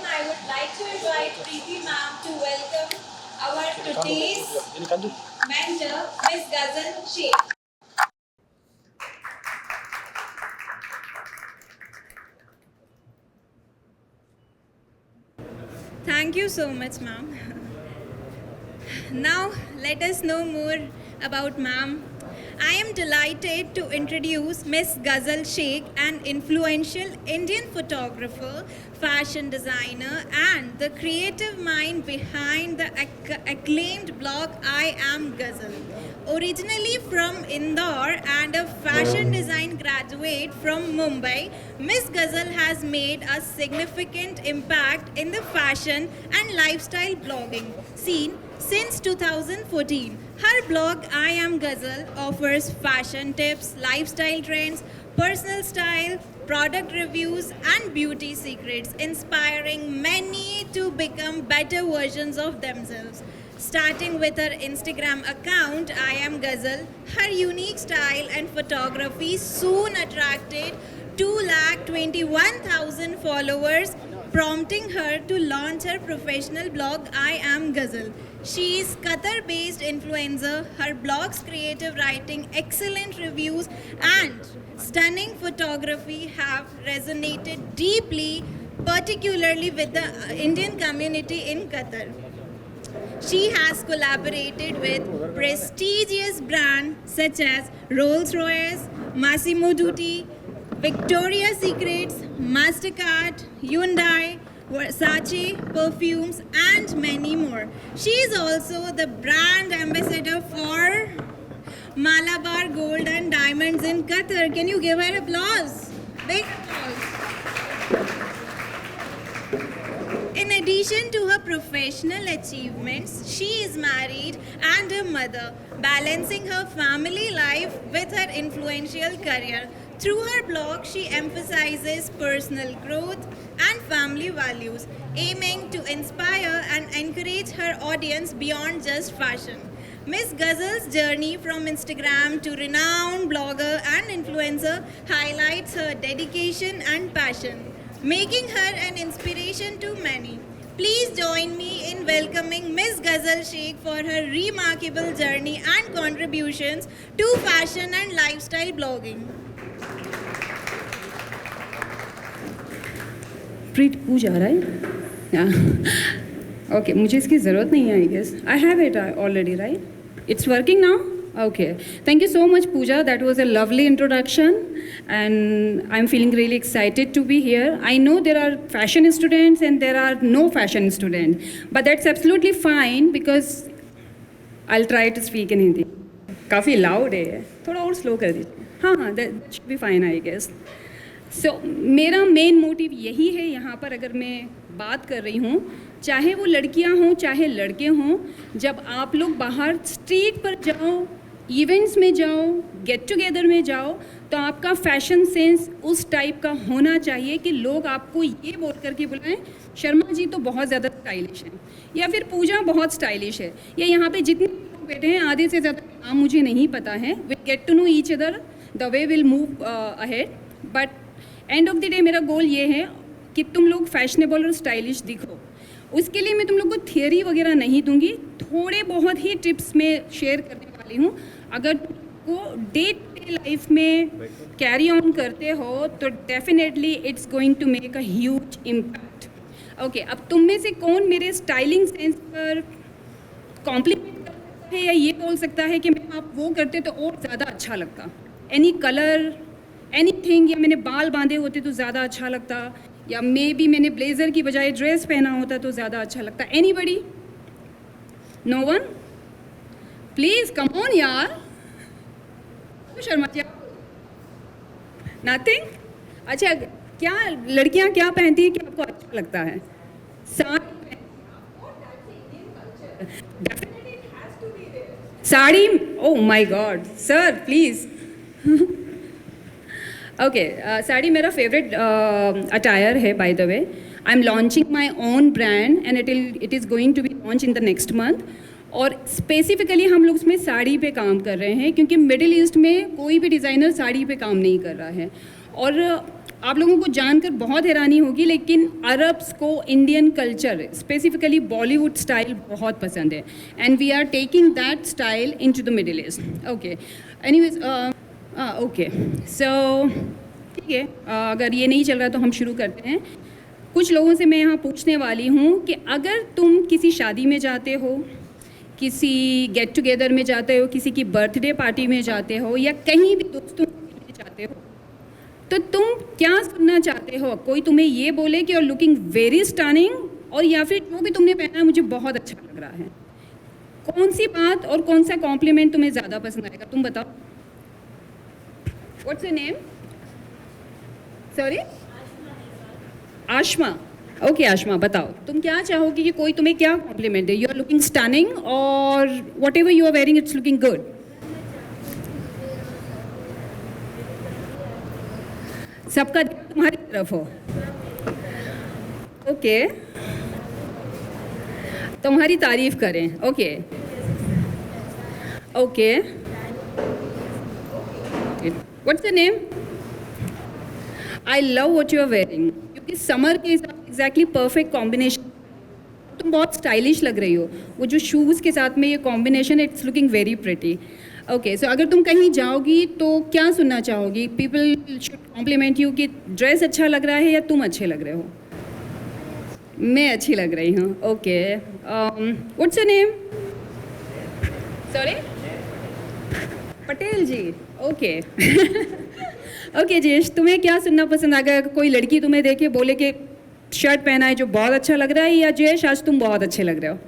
I would like to invite Preeti ma'am to welcome our today's mentor, Miss Ghazal Sheikh. Thank you so much, ma'am. Now, let us know more about ma'am. I am delighted to introduce Miss Ghazal Sheikh, an influential Indian photographer, fashion designer, and the creative mind behind the acclaimed blog I Am Ghazal. Originally from Indore and a fashion design graduate from Mumbai, Miss Ghazal has made a significant impact in the fashion and lifestyle blogging scene since 2014. Her blog I Am Ghazal offers fashion tips, lifestyle trends, personal style, product reviews, and beauty secrets, inspiring many to become better versions of themselves. Starting with her Instagram account, I Am Ghazal, her unique style and photography soon attracted 2,21,000 followers, prompting her to launch her professional blog I Am Ghazal. She is Qatar-based influencer. Her blog's creative writing, excellent reviews, and stunning photography have resonated deeply, particularly with the Indian community in Qatar. She has collaborated with prestigious brands such as Rolls-Royce, Massimo Dutti, Victoria's Secrets, Mastercard, Hyundai, Versace, perfumes, and many more. She is also the brand ambassador for Malabar Gold and Diamonds in Qatar. Can you give her applause? Big applause. In addition to her professional achievements, she is married and a mother, balancing her family life with her influential career. Through her blog, she emphasizes personal growth and family values, aiming to inspire and encourage her audience beyond just fashion. Miss Ghazal's journey from Instagram to renowned blogger and influencer highlights her dedication and passion, making her an inspiration to many. Please join me in welcoming Miss Ghazal Sheikh for her remarkable journey and contributions to fashion and lifestyle blogging. Preet Pooja right okay मुझे इसकी ज़रूरत नहीं है I guess I have it already right it's working now okay thank you so much Pooja, that was a lovely introduction and I'm feeling really excited to be here. I know there are fashion students and there are no fashion students, but that's absolutely fine because I'll try to speak in Hindi. काफ़ी loud है, थोड़ा और slow कर दीजिए. हाँ that should be fine I guess. So मेरा main motive यही है यहाँ पर अगर मैं बात कर रही हूँ, चाहे वो लड़कियाँ हों चाहे लड़के हों, जब आप लोग बाहर स्ट्रीट पर जाओ, इवेंट्स में जाओ, गेट टुगेदर में जाओ, तो आपका फैशन सेंस उस टाइप का होना चाहिए कि लोग आपको ये बोल करके बुलाएं, शर्मा जी तो बहुत ज़्यादा स्टाइलिश हैं, या फिर पूजा बहुत स्टाइलिश है, या यहाँ पे जितने लोग बैठे हैं आधे से ज़्यादा नाम मुझे नहीं पता है. We get to know each other, the way will move ahead, but end of the day मेरा गोल ये है कि तुम लोग फैशनेबल और स्टाइलिश दिखो. उसके लिए मैं तुम लोग को थियरी वगैरह नहीं दूंगी, थोड़े बहुत ही टिप्स में शेयर करने वाली हूँ. अगर को डे टू डे लाइफ में कैरी ऑन करते हो तो definitely it's going to make a huge impact. Okay, अब तुम में से कौन मेरे स्टाइलिंग सेंस पर कॉम्प्लीमेंट करता है या ये बोल सकता है कि मैं आप वो करते तो और ज़्यादा अच्छा लगता, एनी कलर एनीथिंग, या मैंने बाल बांधे होते तो ज़्यादा अच्छा लगता, या मे बी मैंने ब्लेज़र की बजाय ड्रेस पहना होता तो ज़्यादा अच्छा लगता. Anybody? No one? Please come on यार, शर्मा क्या? नथिंग? अच्छा, क्या लड़कियां क्या पहनती हैं कि आपको अच्छा लगता है? Sari? Oh my god sir please. Okay, sari मेरा फेवरेट अटायर है by the way. I am launching my own brand and it is going to be launch in the next month. और स्पेसिफिकली हम लोग उसमें साड़ी पे काम कर रहे हैं क्योंकि मिडिल ईस्ट में कोई भी डिज़ाइनर साड़ी पे काम नहीं कर रहा है. और आप लोगों को जानकर बहुत हैरानी होगी, लेकिन अरब्स को Indian culture, specifically Bollywood style बहुत पसंद है, and we are taking that style into the Middle East. Okay, anyways, okay, so ठीक है, अगर ये नहीं चल रहा तो हम शुरू करते हैं। कुछ लोगों से मैं यहाँ पूछने वाली हूँ कि अगर तुम किसी शादी में जाते हो, किसी गेट टुगेदर में जाते हो, किसी की बर्थडे पार्टी में जाते हो, या कहीं भी दोस्तों में जाते हो, तो तुम क्या सुनना चाहते हो? कोई तुम्हें ये बोले कि you are looking very stunning, और या फिर जो भी तुमने पहना है मुझे बहुत अच्छा लग रहा है। कौन सी बात और कौन सा कॉम्प्लीमेंट तुम्हें ज़्यादा पसंद आएगा? तुम बताओ। What's your name? Sorry, Ashma. Okay Ashma, बताओ तुम क्या चाहोगी कि कोई तुम्हें क्या कॉम्प्लीमेंट दे? यू आर लुकिंग स्टनिंग, और whatever you are wearing it's looking good. सबका ध्यान तुम्हारी तरफ हो। ओके, तुम्हारी तारीफ करें। Okay okay, what's your name? I love what you are wearing, क्योंकि समर के हिसाब से एग्जैक्टली परफेक्ट कॉम्बिनेशन। तुम बहुत स्टाइलिश लग रही हो, वो जो शूज़ के साथ में ये combination, it's looking very pretty. Okay, so अगर तुम कहीं जाओगी तो क्या सुनना चाहोगी? पीपल शुड कॉम्प्लीमेंट यू कि ड्रेस अच्छा लग रहा है या तुम अच्छे लग रहे हो? मैं अच्छी लग रही हूँ। Okay, what's your name? Sorry, Patel ji. Okay okay Jayesh, तुम्हें क्या सुनना पसंद आएगा? कोई लड़की तुम्हें देखे बोले कि शर्ट पहना है जो बहुत अच्छा लग रहा है, या जयेश आज तुम बहुत अच्छे लग रहे हो?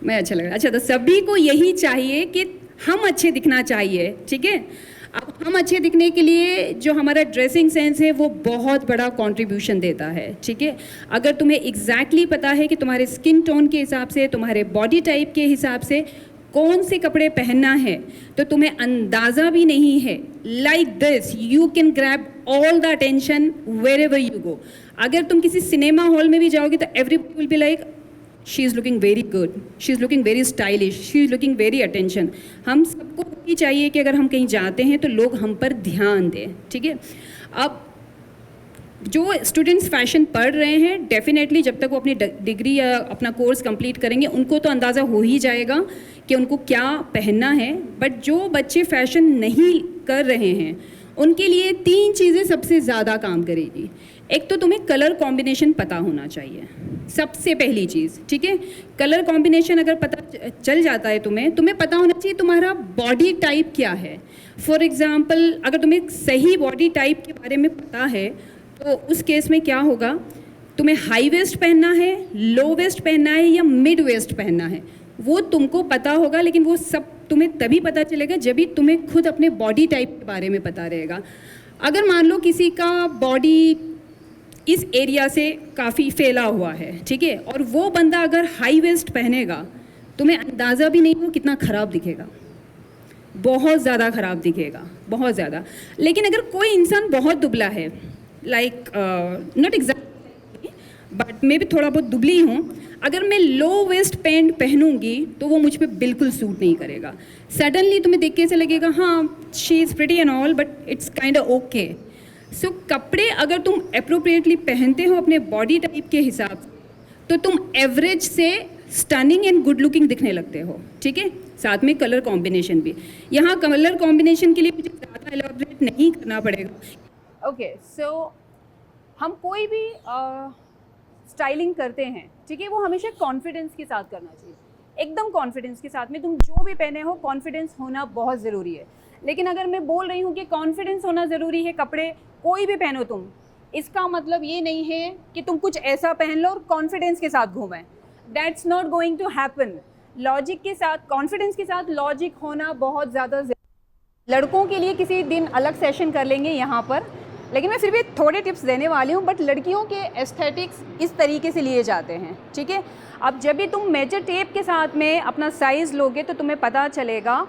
मैं अच्छा लग रहा है। अच्छा, तो सभी को यही चाहिए कि हम अच्छे दिखना चाहिए, ठीक है? अब हम अच्छे दिखने के लिए जो हमारा ड्रेसिंग सेंस है वो बहुत बड़ा कंट्रीब्यूशन देता है, ठीक है? अगर तुम्हें एग्जैक्टली पता है कि तुम्हारे स्किन टोन के हिसाब से, तुम्हारे बॉडी टाइप के हिसाब से कौन से कपड़े पहनना है, तो तुम्हें अंदाज़ा भी नहीं है, like this you can grab all the attention wherever you go. अगर तुम किसी सिनेमा हॉल में भी जाओगे तो everybody will be like, she is looking very good, she is looking very stylish, she is looking very attention. हम सबको ही चाहिए कि अगर हम कहीं जाते हैं तो लोग हम पर ध्यान दें, ठीक है? अब जो स्टूडेंट्स फैशन पढ़ रहे हैं, डेफिनेटली जब तक वो अपनी डिग्री या अपना कोर्स कंप्लीट करेंगे उनको तो अंदाज़ा हो ही जाएगा कि उनको क्या पहनना है। बट जो बच्चे फैशन नहीं कर रहे हैं उनके लिए 3 चीज़ें सबसे ज़्यादा काम करेगी। एक तो तुम्हें कलर कॉम्बिनेशन पता होना चाहिए, सबसे पहली चीज़, ठीक है? कलर कॉम्बिनेशन अगर पता चल जाता है तुम्हें पता होना चाहिए तुम्हारा बॉडी टाइप क्या है। फॉर एग्ज़ाम्पल, अगर तुम्हें सही बॉडी टाइप के बारे में पता है तो उस केस में क्या होगा, तुम्हें हाई वेस्ट पहनना है, लो वेस्ट पहनना है या मिड वेस्ट पहनना है, वो तुमको पता होगा। लेकिन वो सब तुम्हें तभी पता चलेगा जब भी तुम्हें खुद अपने बॉडी टाइप के बारे में पता रहेगा। अगर मान लो किसी का बॉडी इस एरिया से काफ़ी फैला हुआ है, ठीक है, और वो बंदा अगर हाई वेस्ट पहनेगा, तुम्हें अंदाज़ा भी नहीं हो कितना ख़राब दिखेगा, बहुत ज़्यादा ख़राब दिखेगा, बहुत ज़्यादा। लेकिन अगर कोई इंसान बहुत दुबला है, लाइक नॉट एग्जैक्टली बट मैं भी थोड़ा बहुत दुबली हूँ, अगर मैं लो वेस्ट पैंट पहनूंगी तो वो मुझ पर बिल्कुल सूट नहीं करेगा। सडनली तुम्हें देख के ऐसे लगेगा हाँ she is pretty and all, but it's kind of okay. So कपड़े अगर तुम अप्रोप्रिएटली पहनते हो अपने बॉडी टाइप के हिसाब से, तो तुम एवरेज से स्टनिंग एंड गुड लुकिंग दिखने लगते हो, ठीक है? साथ में कलर कॉम्बिनेशन भी। यहाँ कलर कॉम्बिनेशन के लिए मुझे ज़्यादा एलॉबरेट नहीं करना पड़ेगा। ओके, सो हम कोई भी स्टाइलिंग करते हैं, ठीक है, वो हमेशा कॉन्फिडेंस के साथ करना चाहिए, एकदम कॉन्फिडेंस के साथ में। तुम जो भी पहने हो कॉन्फिडेंस होना बहुत ज़रूरी है। लेकिन अगर मैं बोल रही हूँ कि कॉन्फिडेंस होना ज़रूरी है, कपड़े कोई भी पहनो तुम, इसका मतलब ये नहीं है कि तुम कुछ ऐसा पहन लो और कॉन्फिडेंस के साथ घूमें। That's not going to happen. Logic के साथ, कॉन्फिडेंस के साथ लॉजिक होना बहुत ज़्यादा लड़कों के लिए किसी दिन अलग सेशन कर लेंगे यहाँ पर, लेकिन मैं फिर भी थोड़े टिप्स देने वाली हूँ। बट लड़कियों के एस्थेटिक्स इस तरीके से लिए जाते हैं, ठीक है? अब जब भी तुम मेजर टेप के साथ में अपना साइज़ लोगे तो तुम्हें पता चलेगा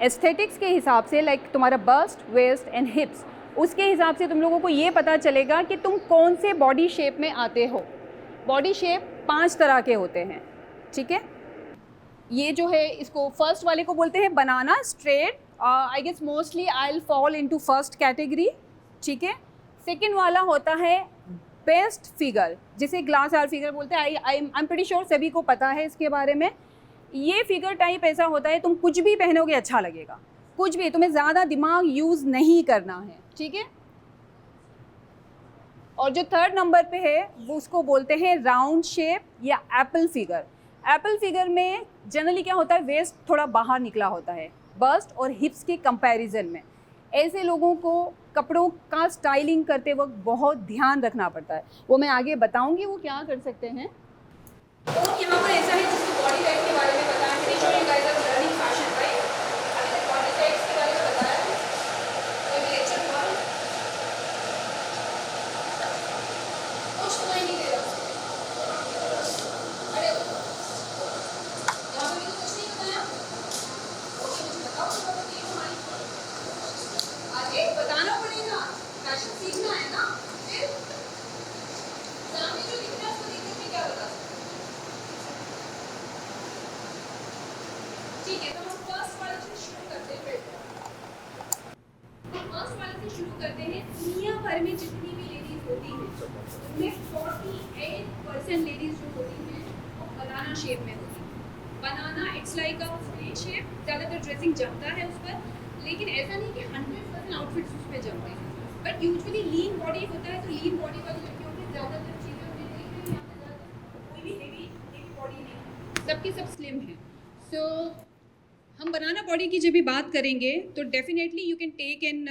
एस्थेटिक्स के हिसाब से, लाइक तुम्हारा बस्ट, वेस्ट एंड हिप्स, उसके हिसाब से तुम लोगों को ये पता चलेगा कि तुम कौन से बॉडी शेप में आते हो। बॉडी शेप 5 तरह के होते हैं, ठीक है? ये जो है इसको फर्स्ट वाले को बोलते हैं banana, straight. I guess mostly I will fall into first category, ठीक है? सेकेंड वाला होता है बेस्ट फिगर, जिसे ग्लास आर फिगर बोलते हैं। आई एम प्रीटी श्योर सभी को पता है इसके बारे में। ये फिगर टाइप ऐसा होता है, तुम कुछ भी पहनोगे अच्छा लगेगा, कुछ भी, तुम्हें ज़्यादा दिमाग यूज़ नहीं करना है, ठीक है। और जो थर्ड नंबर पे है वो उसको बोलते हैं राउंड शेप या एप्पल फिगर। एप्पल फिगर में जनरली क्या होता है, वेस्ट थोड़ा बाहर निकला होता है बस्ट और हिप्स के कंपैरिजन में। ऐसे लोगों को कपड़ों का स्टाइलिंग करते वक्त बहुत ध्यान रखना पड़ता है, वो मैं आगे बताऊंगी वो क्या कर सकते हैं। तो यहाँ पर ऐसा है जिसको बॉडी टाइप के बारे में बताया है, लर्निंग फैशन राइट, अभी तक बॉडी टाइप्स के बारे में बताया है, कोई भी लेक्चर हुआ कुछ तो नहीं दे रहा, अरे यहाँ पर भी तो कुछ नहीं बताया, ओके मुझे बताओ तो बताइए हमारी आगे बताना पड़ेगा, फैशन सीखना है ना, फिर सामने जो दिख रहा है उसको देखकर मैं क्या बता सकती हूँ। ठीक है, तो हम फर्स्ट वाले से शुरू करते हैं। तो फर्स्ट वाले से शुरू करते हैं। दुनिया भर में जितनी भी लेडीज होती हैं उनमें 48% लेडीज जो होती हैं वो बनाना शेप में होती हैं। Banana it's like a straight shape, ज़्यादातर ड्रेसिंग जमता है उस पर, लेकिन ऐसा नहीं कि 100% आउटफिट्स उस पर जमते हैं, बट यूजुअली लीन बॉडी होता है, तो लीन बॉडी वाली लड़कियों की ज़्यादातर चीज़ें हमने देखी हैं, यहाँ पे ज़्यादातर कोई भी हेवी बॉडी नहीं है, सबकी सब स्लिम है। सो हम बनाना बॉडी की जब भी बात करेंगे तो definitely you can take in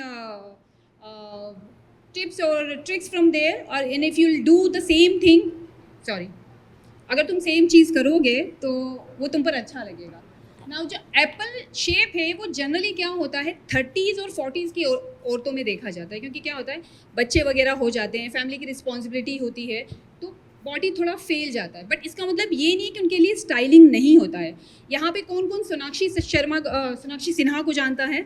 tips और ट्रिक्स फ्रॉम देयर, और in if you'll do the same thing, sorry, अगर तुम सेम चीज़ करोगे तो वो तुम पर अच्छा लगेगा। नाउ जो एप्पल शेप है वो जनरली क्या होता है 30s और 40s की औरतों में देखा जाता है, क्योंकि क्या होता है बच्चे वगैरह हो जाते हैं, फैमिली की रिस्पॉन्सिबिलिटी होती है, तो बॉडी थोड़ा फेल जाता है। बट इसका मतलब ये नहीं कि उनके लिए स्टाइलिंग नहीं होता है। यहाँ पे कौन कौन सोनाक्षी सिन्हा को जानता है?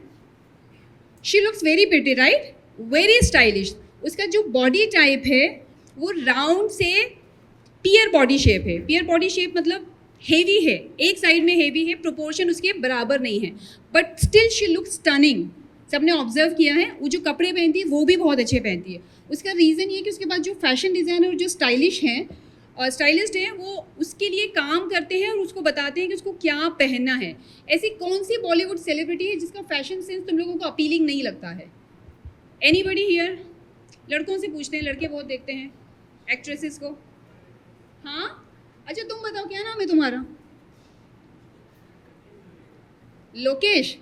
She looks very pretty right, very stylish. उसका जो बॉडी टाइप है वो राउंड से पियर बॉडी शेप है। पियर बॉडी शेप मतलब हेवी है, एक साइड में हेवी है, प्रोपोर्शन उसके बराबर नहीं है, but still she look stunning. सबने ऑब्जर्व किया है, वो जो कपड़े पहनती है वो भी बहुत अच्छे पहनती है। उसका रीज़न ये कि उसके बाद जो फैशन डिज़ाइनर और जो स्टाइलिस्ट हैं वो उसके लिए काम करते हैं और उसको बताते हैं कि उसको क्या पहनना है। ऐसी कौन सी बॉलीवुड सेलिब्रिटी है जिसका फैशन सेंस तुम लोगों को अपीलिंग नहीं लगता है? Anybody here? लड़कों से पूछते हैं, लड़के बहुत देखते हैं एक्ट्रेसेस को। हाँ, अच्छा तुम बताओ क्या नाम है तुम्हारा? Lokesh,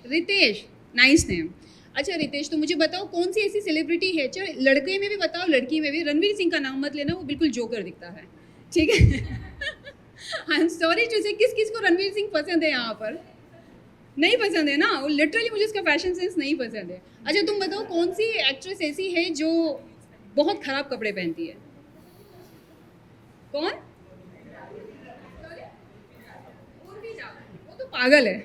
Ritesh, nice name. अच्छा रितेश, तो मुझे बताओ कौन सी ऐसी सेलिब्रिटी है, चाहे लड़के में भी बताओ लड़की में भी, रणवीर सिंह का नाम मत लेना, वो बिल्कुल जोकर दिखता है, ठीक है। आई एम सॉरी टू से, किस किस को रणवीर सिंह पसंद है यहाँ पर? नहीं पसंद है ना, वो लिटरली मुझे उसका फैशन सेंस नहीं पसंद है। अच्छा तुम बताओ कौन सी एक्ट्रेस ऐसी है जो बहुत ख़राब कपड़े पहनती है? कौन? वो तो पागल है।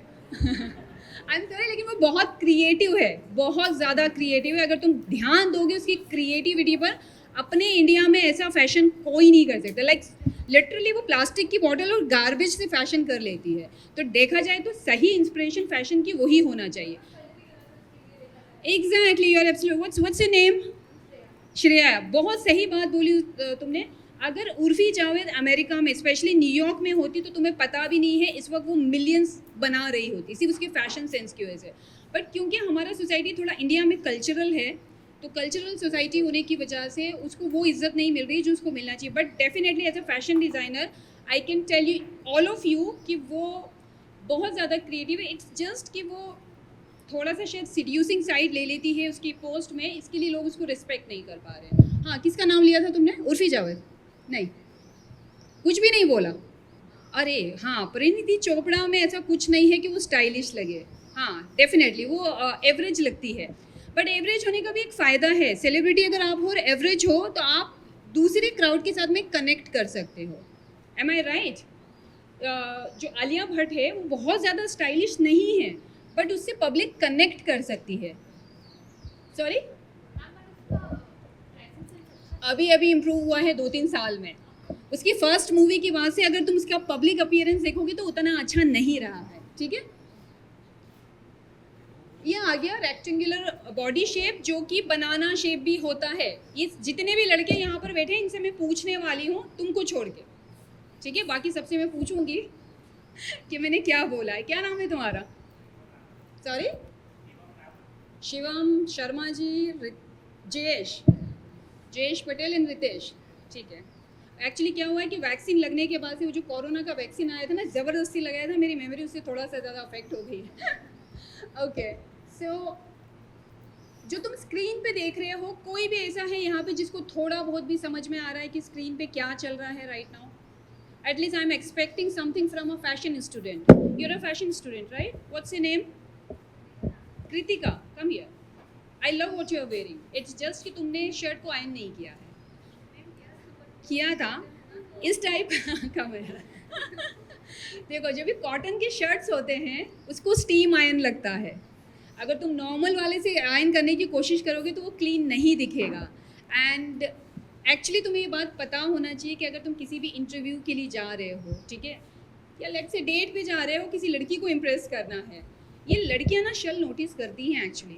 आई एम सॉरी, लेकिन वो बहुत क्रिएटिव है, बहुत ज़्यादा क्रिएटिव है। अगर तुम ध्यान दोगे उसकी क्रिएटिविटी पर, अपने इंडिया में ऐसा फैशन कोई नहीं कर सकता। लाइक लिटरली वो प्लास्टिक की बॉटल और गार्बेज से फैशन कर लेती है। तो देखा जाए तो सही इंस्पिरेशन फैशन की वही होना चाहिए। Exactly, you are absolute. What's your name? Shreya, बहुत सही बात बोली तुमने। अगर उर्फी जावेद अमेरिका में स्पेशली न्यूयॉर्क में होती तो तुम्हें पता भी नहीं है इस वक्त वो मिलियंस बना रही होती सिर्फ उसके फैशन सेंस की वजह से। बट क्योंकि हमारा सोसाइटी थोड़ा इंडिया में कल्चरल है, तो कल्चरल सोसाइटी होने की वजह से उसको वो इज्जत नहीं मिल रही जो उसको मिलना चाहिए। But definitely as a fashion designer I can tell you all of you कि वो बहुत ज़्यादा क्रिएटिव है। इट्स जस्ट कि वो थोड़ा सा शायद सीड्यूसिंग साइड ले लेती है उसकी पोस्ट में, इसके लिए लोग उसको रिस्पेक्ट नहीं कर पा रहे। हाँ, किसका नाम लिया था तुमने? उर्फी जावेद? नहीं, कुछ भी नहीं बोला। अरे हाँ, परिणीति चोपड़ा में ऐसा कुछ नहीं है कि वो स्टाइलिश लगे। हाँ डेफिनेटली वो एवरेज लगती है, बट एवरेज होने का भी एक फ़ायदा है। सेलिब्रिटी अगर आप हो और एवरेज हो तो आप दूसरे क्राउड के साथ में कनेक्ट कर सकते हो। M I right? जो आलिया भट्ट है वो बहुत ज़्यादा स्टाइलिश नहीं है, बट उससे पब्लिक कनेक्ट कर सकती है। सॉरी, अभी अभी इम्प्रूव हुआ है 2-3 साल में। उसकी फर्स्ट मूवी के बाद से अगर तुम उसका पब्लिक अपीयरेंस देखोगे तो उतना अच्छा नहीं रहा है, ठीक है। ये आ गया रेक्टेंगुलर बॉडी शेप, जो कि बनाना शेप भी होता है। ये जितने भी लड़के यहाँ पर बैठे हैं इनसे मैं पूछने वाली हूँ, तुमको छोड़ के, ठीक है? बाकी सबसे मैं पूछूंगी कि मैंने क्या बोला है। क्या नाम है तुम्हारा? सॉरी, शिवम शर्मा जी, जयेश पटेल एंड रितेश, ठीक है। एक्चुअली क्या हुआ है कि वैक्सीन लगने के बाद से वो जो कोरोना का वैक्सीन आया था ना, ज़बरदस्ती लगाया था, मेरी मेमोरी उससे थोड़ा सा ज़्यादा अफेक्ट हो गई है। ओके, सो जो तुम स्क्रीन पे देख रहे हो, कोई भी ऐसा है यहाँ पे जिसको थोड़ा बहुत भी समझ में आ रहा है कि स्क्रीन पे क्या चल रहा है right now? At least I'm expecting something from a fashion student. You're a fashion student, right? What's your name? Kritika, come here. I love what you're wearing. It's just कि तुमने शर्ट को iron नहीं किया है। किया था इस type कम है। देखो, जब भी कॉटन के शर्ट्स होते हैं उसको स्टीम आयरन लगता है। अगर तुम नॉर्मल वाले से आयरन करने की कोशिश करोगे तो वो क्लीन नहीं दिखेगा। एंड एक्चुअली तुम्हें ये बात पता होना चाहिए कि अगर तुम किसी भी इंटरव्यू के लिए जा रहे हो, ठीक है, या लेट्स से डेट पे जा रहे हो, किसी लड़की को इम्प्रेस करना है, ये लड़कियां ना शल नोटिस करती हैं, एक्चुअली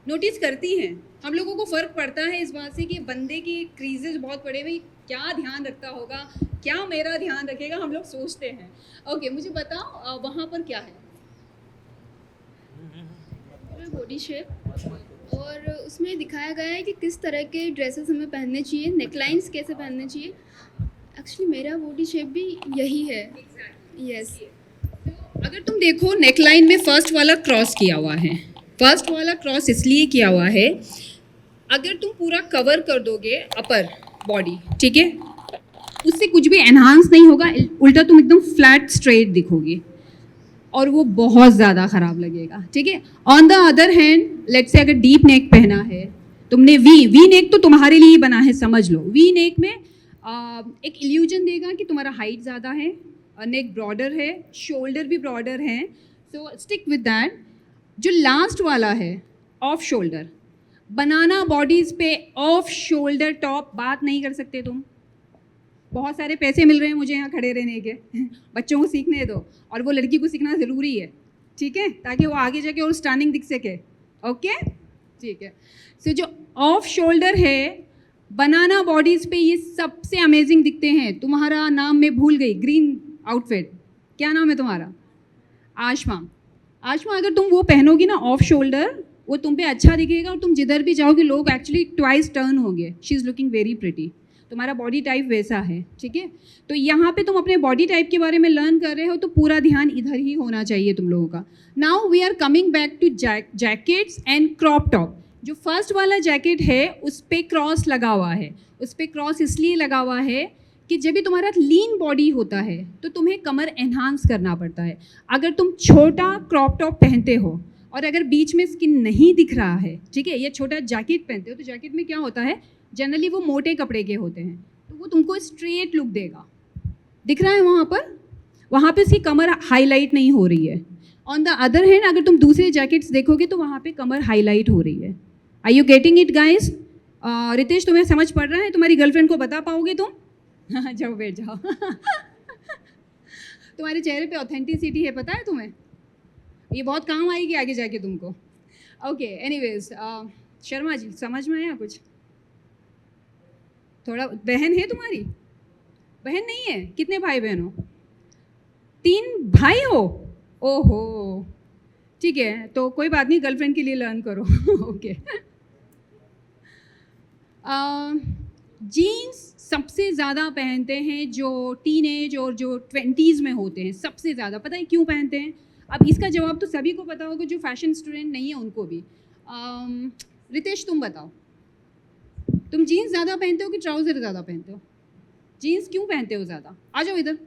नोटिस करती हैं। हम लोगों को फ़र्क पड़ता है इस बात से कि बंदे की क्रीजेज बहुत बड़े, भाई क्या ध्यान रखता होगा, क्या मेरा ध्यान रखेगा, हम लोग सोचते हैं। ओके, मुझे बताओ वहाँ पर क्या है? बॉडी शेप, और उसमें दिखाया गया है कि किस तरह के ड्रेसेस हमें पहनने चाहिए, नेकलाइंस कैसे पहनने चाहिए। एक्चुअली मेरा बॉडी शेप भी यही है। यस, अगर तुम देखो नेकलाइन में फर्स्ट वाला क्रॉस किया हुआ है। फर्स्ट वाला क्रॉस इसलिए किया हुआ है, अगर तुम पूरा कवर कर दोगे अपर बॉडी, ठीक है, उससे कुछ भी एनहांस नहीं होगा, उल्टा तुम एकदम फ्लैट स्ट्रेट दिखोगे और वो बहुत ज़्यादा ख़राब लगेगा, ठीक है। On the other hand, let's say अगर डीप नेक पहना है तुमने, वी नेक तो तुम्हारे लिए ही बना है, समझ लो। वी नेक में एक इल्यूजन देगा कि तुम्हारा हाइट ज़्यादा है, नेक ब्रॉडर है, शोल्डर भी ब्रॉडर है, सो स्टिक विद दैट। जो लास्ट वाला है ऑफ शोल्डर, बनाना बॉडीज़ पे ऑफ शोल्डर टॉप बात नहीं कर सकते तुम। बहुत सारे पैसे मिल रहे हैं मुझे यहाँ खड़े रहने के, बच्चों को सीखने दो, और वो लड़की को सीखना ज़रूरी है, ठीक है, ताकि वो आगे जाके और स्टनिंग दिख सके। ओके, ठीक है। सो जो ऑफ शोल्डर है बनाना बॉडीज़ पे, ये सबसे अमेजिंग दिखते हैं। तुम्हारा नाम मैं भूल गई, ग्रीन आउटफिट, क्या नाम है तुम्हारा? आशमा। आशमा, अगर तुम वो पहनोगी ना ऑफ शोल्डर, वो तुम पे अच्छा दिखेगा, और तुम जिधर भी जाओगे लोग एक्चुअली ट्वाइस टर्न होंगे। She is looking very pretty. तुम्हारा बॉडी टाइप वैसा है, ठीक है। तो यहाँ पे तुम अपने बॉडी टाइप के बारे में लर्न कर रहे हो, तो पूरा ध्यान इधर ही होना चाहिए तुम लोगों का। Now we are coming back to jackets and crop top. जो फर्स्ट वाला जैकेट है उस पर क्रॉस लगा हुआ है। उस पर क्रॉस इसलिए लगा हुआ है कि जब भी तुम्हारा लीन बॉडी होता है तो तुम्हें कमर एनहांस करना पड़ता है। अगर तुम छोटा क्रॉप टॉप पहनते हो और अगर बीच में स्किन नहीं दिख रहा है, ठीक है, या छोटा जैकेट पहनते हो, तो जैकेट में क्या होता है, जनरली वो मोटे कपड़े के होते हैं, तो वो तुमको स्ट्रेट लुक देगा। दिख रहा है वहाँ पे उसकी कमर हाईलाइट नहीं हो रही है। ऑन द अदर हैंड, अगर तुम दूसरे जैकेट्स देखोगे तो वहाँ पे कमर हाईलाइट हो रही है। Are you getting it guys? Ritesh, तुम्हें समझ पड़ रहा है? तुम्हारी गर्लफ्रेंड को बता पाओगे तुम? जाओ बैठ जाओ। तुम्हारे चेहरे पे ऑथेंटिसिटी है, पता है तुम्हें? ये बहुत काम आएगी आगे जाके तुमको। ओके, एनीवेज, शर्मा जी, समझ में आया कुछ? थोड़ा। बहन है तुम्हारी? बहन नहीं है? कितने भाई बहन हो? 3 भाई हो? ओहो, ठीक है, तो कोई बात नहीं, गर्लफ्रेंड के लिए लर्न करो। ओके। जीन्स सबसे ज़्यादा पहनते हैं जो टीनेज और जो 20s में होते हैं, सबसे ज़्यादा। पता है क्यों पहनते हैं? अब इसका जवाब तो सभी को पता होगा, जो फैशन स्टूडेंट नहीं है उनको भी। रितेश, तुम बताओ, तुम जीन्स ज़्यादा पहनते हो कि ट्राउज़र ज़्यादा पहनते हो? जीन्स क्यों पहनते हो ज़्यादा? आ जाओ इधर,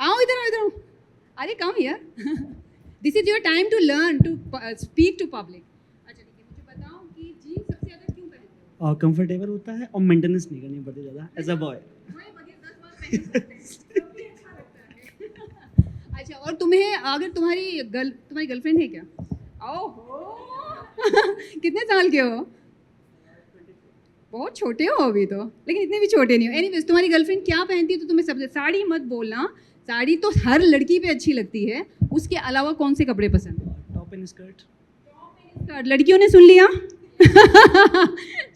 आओ इधर। अरे come here, this is your time to learn, to speak to public. अच्छा ठीक है, मुझे बताओ कि जीन्स सबसे ज़्यादा क्यों पहनते हो? कंफर्टेबल होता है और मेंटेनेंस नहीं करनी पड़ती ज़्यादा एज अ बॉय। अच्छा, और तुम्हें, अगर तुम्हारी गर्लफ्रेंड है क्या? ओहो, कितने साल के हो? बहुत छोटे हो अभी तो, लेकिन इतने भी छोटे नहीं हो। एनीवेज, तुम्हारी गर्लफ्रेंड क्या पहनती है तो तुम्हें सबसे, साड़ी मत बोलना, साड़ी तो हर लड़की पे अच्छी लगती है, उसके अलावा कौन से कपड़े पसंद है? Top top and skirt. लड़कियों ने सुन लिया.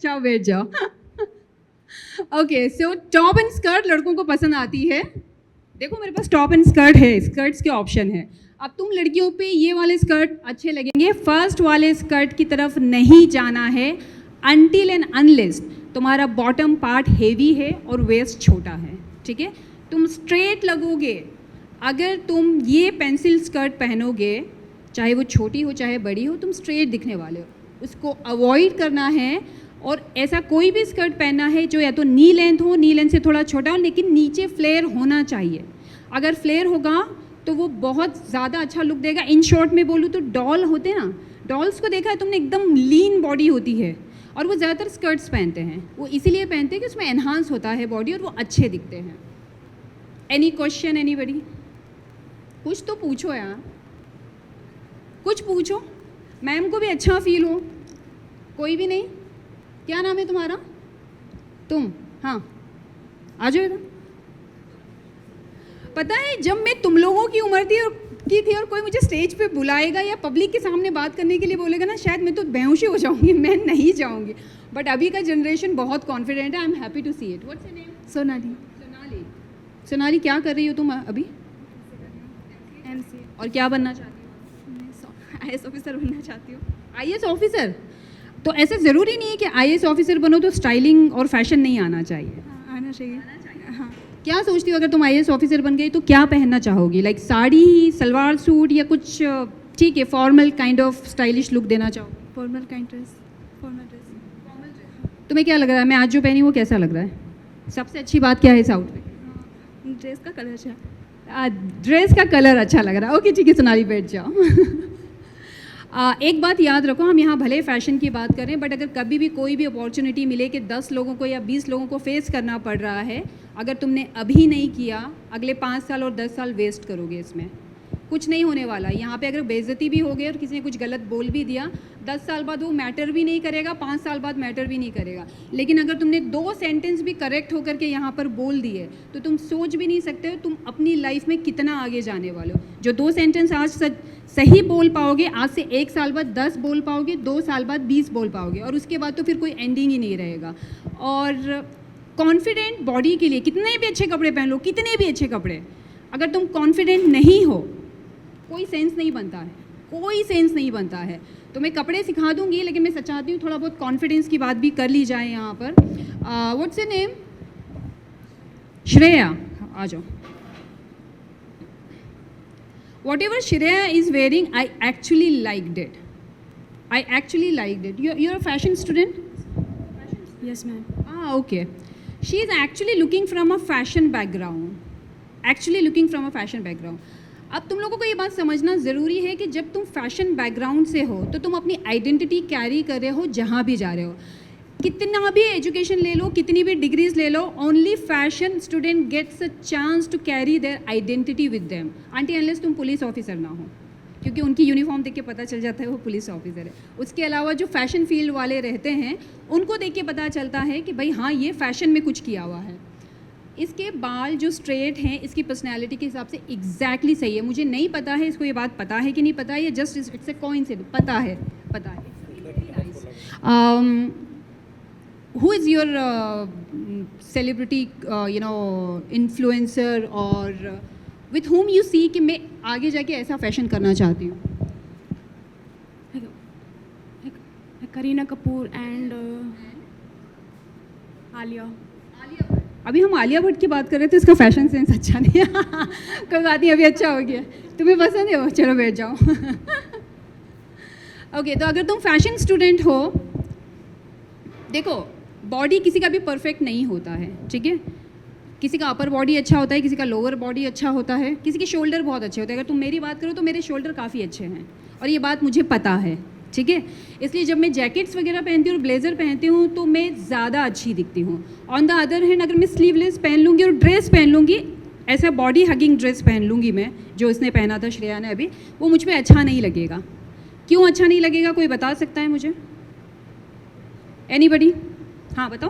जाओ बैठ जाओ. Okay, so top and skirt लड़कों को पसंद आती है. देखो मेरे पास टॉप एंड स्कर्ट है, स्कर्ट्स के ऑप्शन है. अब तुम लड़कियों पे ये वाले स्कर्ट अच्छे लगेंगे. फर्स्ट वाले स्कर्ट की तरफ नहीं जाना है अनटिल एंड अनलेस तुम्हारा बॉटम पार्ट हेवी है और वेस्ट छोटा है. ठीक है, तुम स्ट्रेट लगोगे. अगर तुम ये पेंसिल स्कर्ट पहनोगे, चाहे वो छोटी हो चाहे बड़ी हो, तुम स्ट्रेट दिखने वाले हो. उसको अवॉइड करना है. और ऐसा कोई भी स्कर्ट पहनना है जो या तो नी लेंथ हो, नी लेंथ से थोड़ा छोटा हो, लेकिन नीचे फ्लेयर होना चाहिए. अगर फ्लेयर होगा तो वो बहुत ज़्यादा अच्छा लुक देगा. इन शॉर्ट में बोलूँ तो डॉल होते हैं ना, डॉल्स को देखा है तुमने, एकदम लीन बॉडी होती है और वो ज़्यादातर स्कर्ट्स पहनते हैं. वो इसीलिए पहनते हैं कि उसमें एनहांस होता है बॉडी और वो अच्छे दिखते हैं. Any question anybody? कुछ तो पूछो यार, कुछ पूछो. मैम को भी अच्छा फील हो. कोई भी नहीं? क्या नाम है तुम्हारा? तुम? हाँ, आ जाओ इधर. पता है जब मैं तुम लोगों की उम्र थी और कोई मुझे स्टेज पे बुलाएगा या पब्लिक के सामने बात करने के लिए बोलेगा ना, शायद मैं तो बेहोश ही हो जाऊंगी, मैं नहीं जाऊंगी. बट अभी का जनरेशन बहुत कॉन्फिडेंट है. I am happy to see it. What's your name? Sonali. Sonali. Sonali, क्या कर रही हो तुम अभी? एमसी. और क्या बनना चाहती हो? IAS ऑफिसर बनना चाहती हूँ. IAS officer? तो ऐसा ज़रूरी नहीं है कि IAS ऑफिसर बनो तो स्टाइलिंग और फैशन नहीं आना चाहिए. आना चाहिए. हाँ. क्या सोचती हो अगर तुम IAS ऑफिसर बन गई तो क्या पहनना चाहोगी? लाइक साड़ी, सलवार सूट या कुछ ठीक है formal kind of stylish look देना चाहो? Formal kind dress. Formal dress. तुम्हें क्या लग रहा है मैं आज जो पहनी वो कैसा लग रहा है? सबसे अच्छी बात क्या है इस आउटफिट? ड्रेस का कलर अच्छा है. ड्रेस का कलर अच्छा लग रहा है. ओके ठीक है सोनाली, बैठ जाओ. एक बात याद रखो, हम यहाँ भले फैशन की बात करें, बट अगर कभी भी कोई भी अपॉर्चुनिटी मिले कि 10 लोगों को या 20 लोगों को फेस करना पड़ रहा है, अगर तुमने अभी नहीं किया, अगले 5 साल और 10 साल वेस्ट करोगे. इसमें कुछ नहीं होने वाला. यहाँ पे अगर बेइज्जती भी हो गई और किसी ने कुछ गलत बोल भी दिया, 10 साल बाद वो मैटर भी नहीं करेगा, 5 साल बाद मैटर भी नहीं करेगा. लेकिन अगर तुमने 2 सेंटेंस भी करेक्ट होकर के यहाँ पर बोल दिए तो तुम सोच भी नहीं सकते हो तुम अपनी लाइफ में कितना आगे जाने वाले हो. जो 2 सेंटेंस आज सही बोल पाओगे, आज से 1 साल बाद 10 बोल पाओगे, 2 साल बाद 20 बोल पाओगे, और उसके बाद तो फिर कोई एंडिंग ही नहीं रहेगा. और कॉन्फिडेंट बॉडी के लिए कितने भी अच्छे कपड़े पहन लो, कितने भी अच्छे कपड़े, अगर तुम कॉन्फिडेंट नहीं हो कोई सेंस नहीं बनता है. कोई सेंस नहीं बनता है. तो मैं कपड़े सिखा दूंगी, लेकिन मैं सच चाहती हूँ थोड़ा बहुत कॉन्फिडेंस की बात भी कर ली जाए यहाँ पर. What's your name? श्रेया, आ जाओ. Whatever Shreya is wearing, I actually liked it. I actually liked it. You're a fashion student? Yes, ma'am. Okay. She is actually looking from a fashion background. Actually looking from a fashion background. अब तुम लोगों को ये बात समझना ज़रूरी है कि जब तुम फैशन बैकग्राउंड से हो तो तुम अपनी आइडेंटिटी कैरी कर रहे हो जहाँ भी जा रहे हो. कितना भी एजुकेशन ले लो, कितनी भी डिग्रीज ले लो, only fashion student gets a chance to carry their identity with them until unless तुम पुलिस ऑफिसर ना हो, क्योंकि उनकी यूनिफॉर्म देख के पता चल जाता है वो पुलिस ऑफिसर है. उसके अलावा जो फैशन फील्ड वाले रहते हैं उनको देख के पता चलता है कि भाई हाँ ये फैशन में कुछ किया हुआ है. इसके बाल जो स्ट्रेट हैं इसकी पर्सनैलिटी के हिसाब से एग्जैक्टली सही है. मुझे नहीं पता है इसको ये बात पता है कि नहीं पता है, ये जस्ट इट्स ए कोइंसिडेंस. पता है, पता है. Who is your celebrity, influencer or with whom you see कि मैं आगे जाके ऐसा फैशन करना चाहती हूँ? करीना कपूर एंड आलिया. अभी हम आलिया भट्ट की बात कर रहे थे, इसका फैशन सेंस अच्छा नहीं है. कोई बात नहीं, अभी अच्छा हो गया. तुम्हें पसंद है वो? चलो बैठ जाओ. ओके, तो अगर तुम फैशन स्टूडेंट हो, देखो बॉडी किसी का भी परफेक्ट नहीं होता है. ठीक है, किसी का अपर बॉडी अच्छा होता है, किसी का लोअर बॉडी अच्छा होता है, किसी के शोल्डर बहुत अच्छे होते हैं. अगर तुम मेरी बात करो तो मेरे शोल्डर काफ़ी अच्छे हैं और ये बात मुझे पता है. ठीक है, इसलिए जब मैं जैकेट्स वगैरह पहनती हूँ और ब्लेज़र पहनती हूँ तो मैं ज़्यादा अच्छी दिखती हूँ. ऑन द अदर हैंड अगर मैं स्लीवलेस पहन लूँगी और ड्रेस पहन लूँगी, ऐसा बॉडी हगिंग ड्रेस पहन लूँगी मैं, जो इसने पहना था श्रेया ने अभी, वो मुझ पर अच्छा नहीं लगेगा. क्यों अच्छा नहीं लगेगा, कोई बता सकता है मुझे? एनीबडी? हाँ बताओ.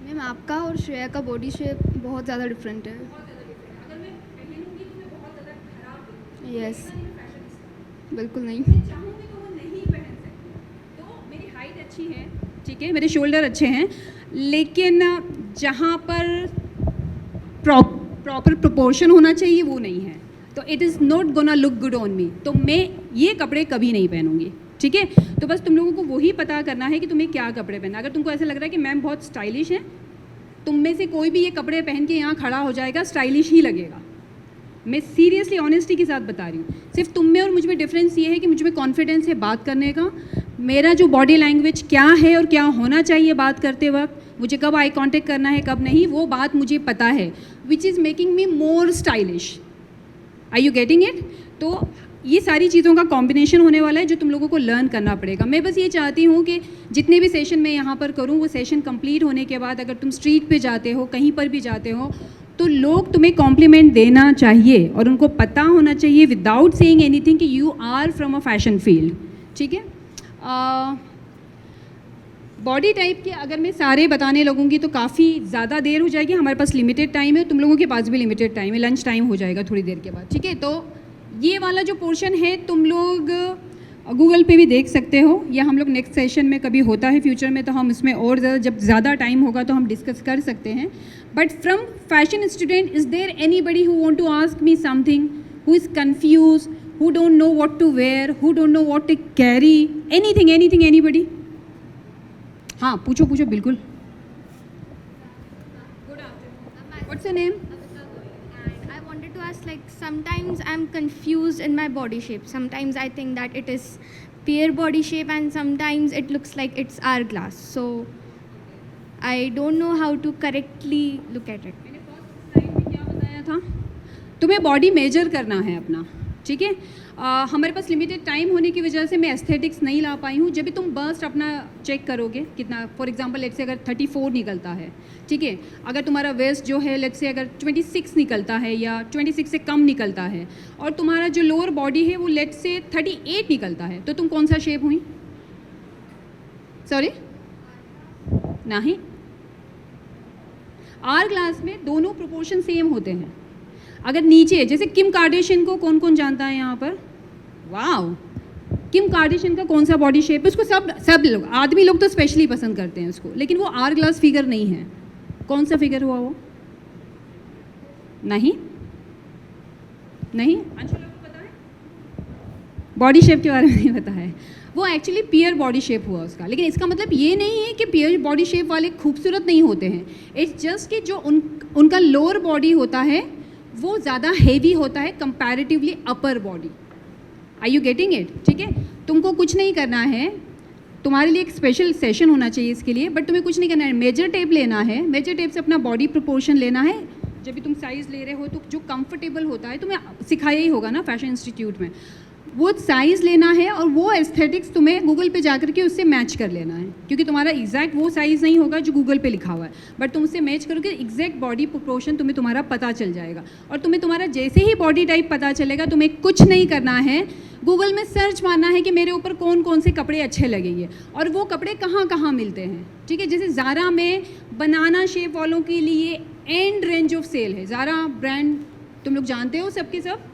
मैम आपका और श्रेया का बॉडी शेप बहुत ज़्यादा डिफरेंट है. यस, बिल्कुल नहीं। चाहूँगी तो वो नहीं पहन सकती। तो मेरी हाइट अच्छी है, ठीक है, मेरे शोल्डर अच्छे हैं, लेकिन जहाँ पर प्रॉपर प्रोपोर्शन होना चाहिए वो नहीं है, तो it is not gonna look good on me, तो मैं ये कपड़े कभी नहीं पहनूंगी, ठीक है। तो बस तुम लोगों को वही पता करना है कि तुम्हें क्या कपड़े पहनना। अगर तुमको ऐसा लग रहा है कि मैम बहुत स्टाइलिश है, तुम में से कोई भी ये कपड़े पहन के यहाँ खड़ा हो जाएगा, स्टाइलिश ही लगेगा। मैं सीरियसली ऑनेस्टी के साथ बता रही हूँ। सिर्फ तुम में और मुझ में डिफरेंस ये है कि मुझ में कॉन्फिडेंस है बात करने का, मेरा जो बॉडी लैंग्वेज क्या है और क्या होना चाहिए बात करते वक्त, मुझे कब आई कांटेक्ट करना है कब नहीं, वो बात मुझे पता है, which is making me more stylish. Are you getting it? तो ये सारी चीज़ों का कॉम्बिनेशन होने वाला है जो तुम लोगों को लर्न करना पड़ेगा। मैं बस ये चाहती हूँ कि जितने भी सेशन मैं यहाँ पर करूँ, वो सेशन कंप्लीट होने के बाद अगर तुम स्ट्रीट पे जाते हो, कहीं पर भी जाते हो, तो लोग तुम्हें कॉम्प्लीमेंट देना चाहिए और उनको पता होना चाहिए विदाउट सेइंग एनीथिंग कि you are from a fashion field, ठीक है। बॉडी टाइप के अगर मैं सारे बताने लगूंगी तो काफ़ी ज़्यादा देर हो जाएगी। हमारे पास लिमिटेड टाइम है, तुम लोगों के पास भी लिमिटेड टाइम है, लंच टाइम हो जाएगा थोड़ी देर के बाद, ठीक है। तो ये वाला जो पोर्शन है तुम लोग गूगल पे भी देख सकते हो, या हम लोग नेक्स्ट सेशन में कभी होता है फ्यूचर में तो हम इसमें और ज़्यादा, जब ज़्यादा टाइम होगा तो हम डिस्कस कर सकते हैं। But from fashion student, is there anybody who want to ask me something, who is confuse, who don't know what to wear, who don't know what to carry, anything, anybody? हाँ, पूछो बिल्कुल। Good afternoon, what's your name? And I wanted to ask, like, sometimes I'm confused in my body shape. Sometimes I think that it is pear body shape, and sometimes it looks like it's hourglass. So I don't know how to correctly look at it. मैंने first slide में क्या बताया था? तुम्हें body major करना है अपना, ठीक है। हमारे पास लिमिटेड टाइम होने की वजह से मैं एस्थेटिक्स नहीं ला पाई हूँ। जब भी तुम बस्ट अपना चेक करोगे कितना, फॉर एग्जांपल लेट्स से अगर 34 निकलता है, ठीक है, अगर तुम्हारा वेस्ट जो है लेट्स से अगर 26 निकलता है या 26 से कम निकलता है, और तुम्हारा जो लोअर बॉडी है वो लेट्स से 38 निकलता है, तो तुम कौन सा शेप हुई? सॉरी, नहीं, आर ग्लास में दोनों प्रोपोर्शन सेम होते हैं। अगर नीचे, जैसे किम कार्डेशियन को कौन कौन जानता है यहाँ पर? वाओ, किम कार्डेशियन का कौन सा बॉडी शेप है? उसको सब लोग, आदमी लोग तो स्पेशली पसंद करते हैं उसको, लेकिन वो आर ग्लास फिगर नहीं है। कौन सा फिगर हुआ वो? नहीं, अंशु लोग को पता है? बॉडी शेप के बारे में नहीं पता है। वो एक्चुअली पियर बॉडी शेप हुआ उसका, लेकिन इसका मतलब ये नहीं है कि पियर बॉडी शेप वाले खूबसूरत नहीं होते हैं। इट्स जस्ट कि जो उनका लोअर बॉडी होता है वो ज़्यादा हेवी होता है comparatively upper body. Are you getting it? ठीक है, तुमको कुछ नहीं करना है, तुम्हारे लिए एक स्पेशल सेशन होना चाहिए इसके लिए, बट तुम्हें कुछ नहीं करना है। मेजर टेप लेना है, मेजर टेप से अपना बॉडी प्रोपोर्शन लेना है। जब भी तुम साइज़ ले रहे हो तो जो कंफर्टेबल होता है, तुम्हें सिखाया ही होगा ना फैशन इंस्टीट्यूट में, वो साइज़ लेना है और वो एस्थेटिक्स तुम्हें गूगल पे जाकर के उससे मैच कर लेना है, क्योंकि तुम्हारा एग्जैक्ट वो साइज़ नहीं होगा जो गूगल पे लिखा हुआ है, बट तुम उससे मैच करोगे, एग्जैक्ट बॉडी प्रोपोर्शन तुम्हें तुम्हारा पता चल जाएगा। और तुम्हें तुम्हारा जैसे ही बॉडी टाइप पता चलेगा, तुम्हें कुछ नहीं करना है, गूगल में सर्च मारना है कि मेरे ऊपर कौन कौन से कपड़े अच्छे लगेंगे और वो कपड़े कहाँ कहाँ मिलते हैं। ठीक है, जैसे ज़ारा में बनाना शेप वालों के लिए एंड रेंज ऑफ सेल है। ज़ारा ब्रांड तुम लोग जानते हो सबके सब।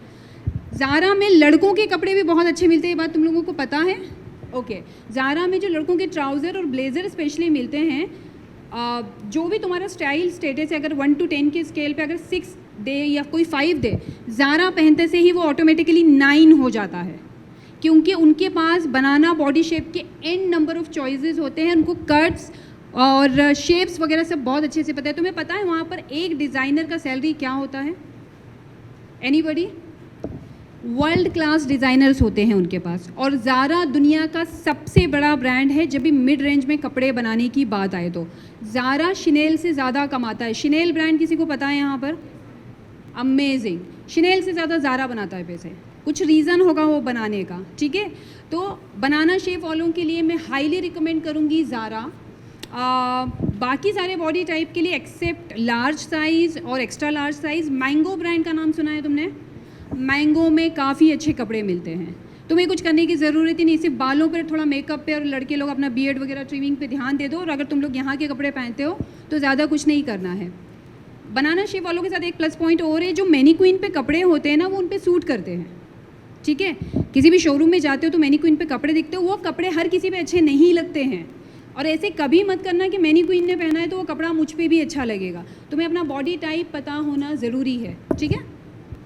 ज़ारा में लड़कों के कपड़े भी बहुत अच्छे मिलते हैं, ये बात तुम लोगों को पता है? ओके, ज़ारा में जो लड़कों के ट्राउज़र और ब्लेज़र स्पेशली मिलते हैं, जो भी तुम्हारा स्टाइल स्टेटस है, अगर 1 to 10 के स्केल पे अगर 6 दे या कोई 5 दे, ज़ारा पहनते से ही वो ऑटोमेटिकली 9 हो जाता है, क्योंकि उनके पास बनाना बॉडी शेप के एंड नंबर ऑफ चॉइसेस होते हैं। उनको कट्स और शेप्स वगैरह सब बहुत अच्छे से पता है। तुम्हें पता है वहाँ पर एक डिज़ाइनर का सैलरी क्या होता है? एनीबडी? वर्ल्ड क्लास डिज़ाइनर्स होते हैं उनके पास। और ज़ारा दुनिया का सबसे बड़ा ब्रांड है जब भी मिड रेंज में कपड़े बनाने की बात आए तो। ज़ारा शिनेल से ज़्यादा कमाता है। शिनेल ब्रांड किसी को पता है यहाँ पर? अमेजिंग, शिनेल से ज़्यादा ज़ारा बनाता है पैसे। कुछ रीज़न होगा वो बनाने का, ठीक है। तो बनाना शेप वालों के लिए मैं हाईली रिकमेंड करूँगी ज़ारा। बाकी सारे बॉडी टाइप के लिए एक्सेप्ट लार्ज साइज़ और extra large size, mango brand का नाम सुना है तुमने? मैंगो में काफ़ी अच्छे कपड़े मिलते हैं। तुम्हें कुछ करने की ज़रूरत ही नहीं, सिर्फ बालों पर थोड़ा मेकअप पे, और लड़के लोग अपना बियर्ड वगैरह ट्रिमिंग पे ध्यान दे दो। और अगर तुम लोग यहाँ के कपड़े पहनते हो तो ज़्यादा कुछ नहीं करना है। बनाना शेप वालों के साथ एक प्लस पॉइंट और है, जो मैनीक्वीन पे कपड़े होते हैं ना, वो उन पे सूट करते हैं। ठीक है, किसी भी शोरूम में जाते हो तो मैनीक्विन पे कपड़े दिखते हो, वो कपड़े हर किसी पे अच्छे नहीं लगते हैं। और ऐसे कभी मत करना कि मैनीक्विन ने पहना है तो वो कपड़ा मुझ पे भी अच्छा लगेगा। तुम्हें अपना बॉडी टाइप पता होना ज़रूरी है, ठीक है।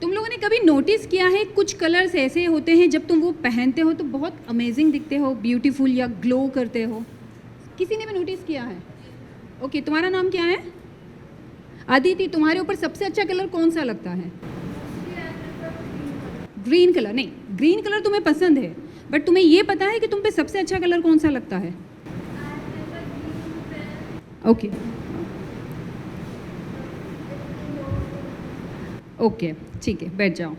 तुम लोगों ने कभी नोटिस किया है कुछ कलर्स ऐसे होते हैं जब तुम वो पहनते हो तो बहुत अमेजिंग दिखते हो, ब्यूटीफुल या ग्लो करते हो? किसी ने भी नोटिस किया है? ओके, तुम्हारा नाम क्या है? अदिति, तुम्हारे ऊपर सबसे अच्छा कलर कौन सा लगता है? Green colour. नहीं, ग्रीन कलर तुम्हें पसंद है, बट तुम्हें ये पता है कि तुम पे सबसे अच्छा कलर कौन सा लगता है? ओके ओके, ठीक है, बैठ जाओ।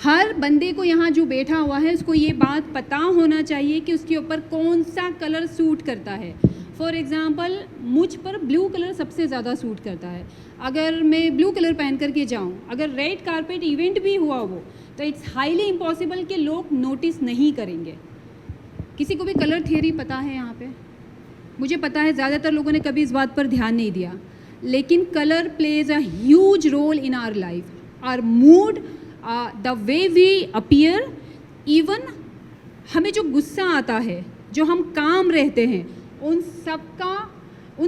हर बंदे को यहाँ जो बैठा हुआ है उसको ये बात पता होना चाहिए कि उसके ऊपर कौन सा कलर सूट करता है। फॉर एग्ज़ाम्पल, मुझ पर ब्लू कलर सबसे ज़्यादा सूट करता है। अगर मैं ब्लू कलर पहन करके जाऊँ, अगर रेड कारपेट इवेंट भी हुआ वो, तो इट्स हाईली इम्पॉसिबल कि लोग नोटिस नहीं करेंगे। किसी को भी कलर थियरी पता है यहाँ पे? मुझे पता है ज़्यादातर लोगों ने कभी इस बात पर ध्यान नहीं दिया, लेकिन colour plays a huge role in our life, our mood, the way we appear. Even हमें जो गुस्सा आता है, जो हम काम रहते हैं, उन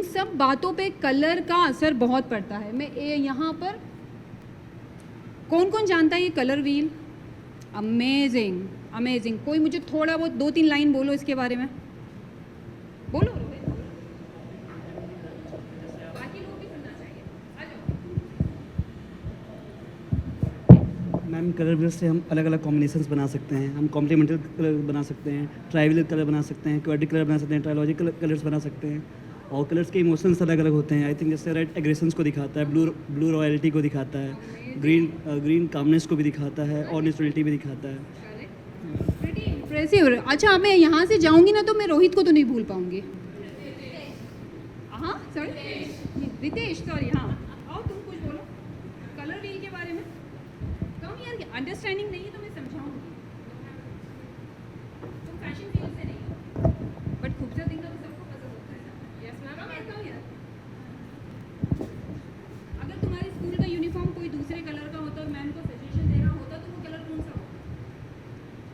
सब बातों पे कलर का असर बहुत पड़ता है। मैं यहाँ पर कौन कौन जानता है ये कलर व्हील? Amazing amazing. कोई मुझे थोड़ा बहुत 2-3 लाइन बोलो इसके बारे में, बोलो। बाकी लोग भी सुनना चाहिए। आ जाओ। मैम, कलर व्हील से हम अलग अलग कॉम्बिनेशंस बना सकते हैं। हम कॉम्प्लीमेंट्री कलर बना सकते हैं, ट्राइवल कलर बना सकते हैं, क्वाड्रिक कलर बना सकते हैं, ट्राइलॉजिकल कलर्स बना सकते हैं। और कलर्स के इमोशंस अलग अलग होते हैं। आई थिंक जैसे रेड एग्रेशंस को दिखाता है, ब्लू रॉयल्टी को दिखाता है, ग्रीन कामनेस को भी दिखाता है, और नेचुरलिटी भी दिखाता है। इम्प्रेसिव। अच्छा, मैं यहाँ से जाऊँगी ना तो मैं रोहित को तो नहीं भूल पाऊँगी। हाँ सॉरी, रितेश, सॉरी। हाँ, और तुम कुछ बोलो कलर व्हील के बारे में। कम यार, अंडरस्टैंडिंग नहीं है तो मैं समझाऊँगी। तुम फैशन फील्ड से नहीं हो, बट खूबसूरत दिखना तो सबको पसंद होता है ना। यस मैम, मैं कहता हूँ यार। अगर तुम्हारे स्कूल का यूनिफॉर्म कोई दूसरे कलर का होता और मैम को सजेशन देना होता तो वो कलर कौन सा होता?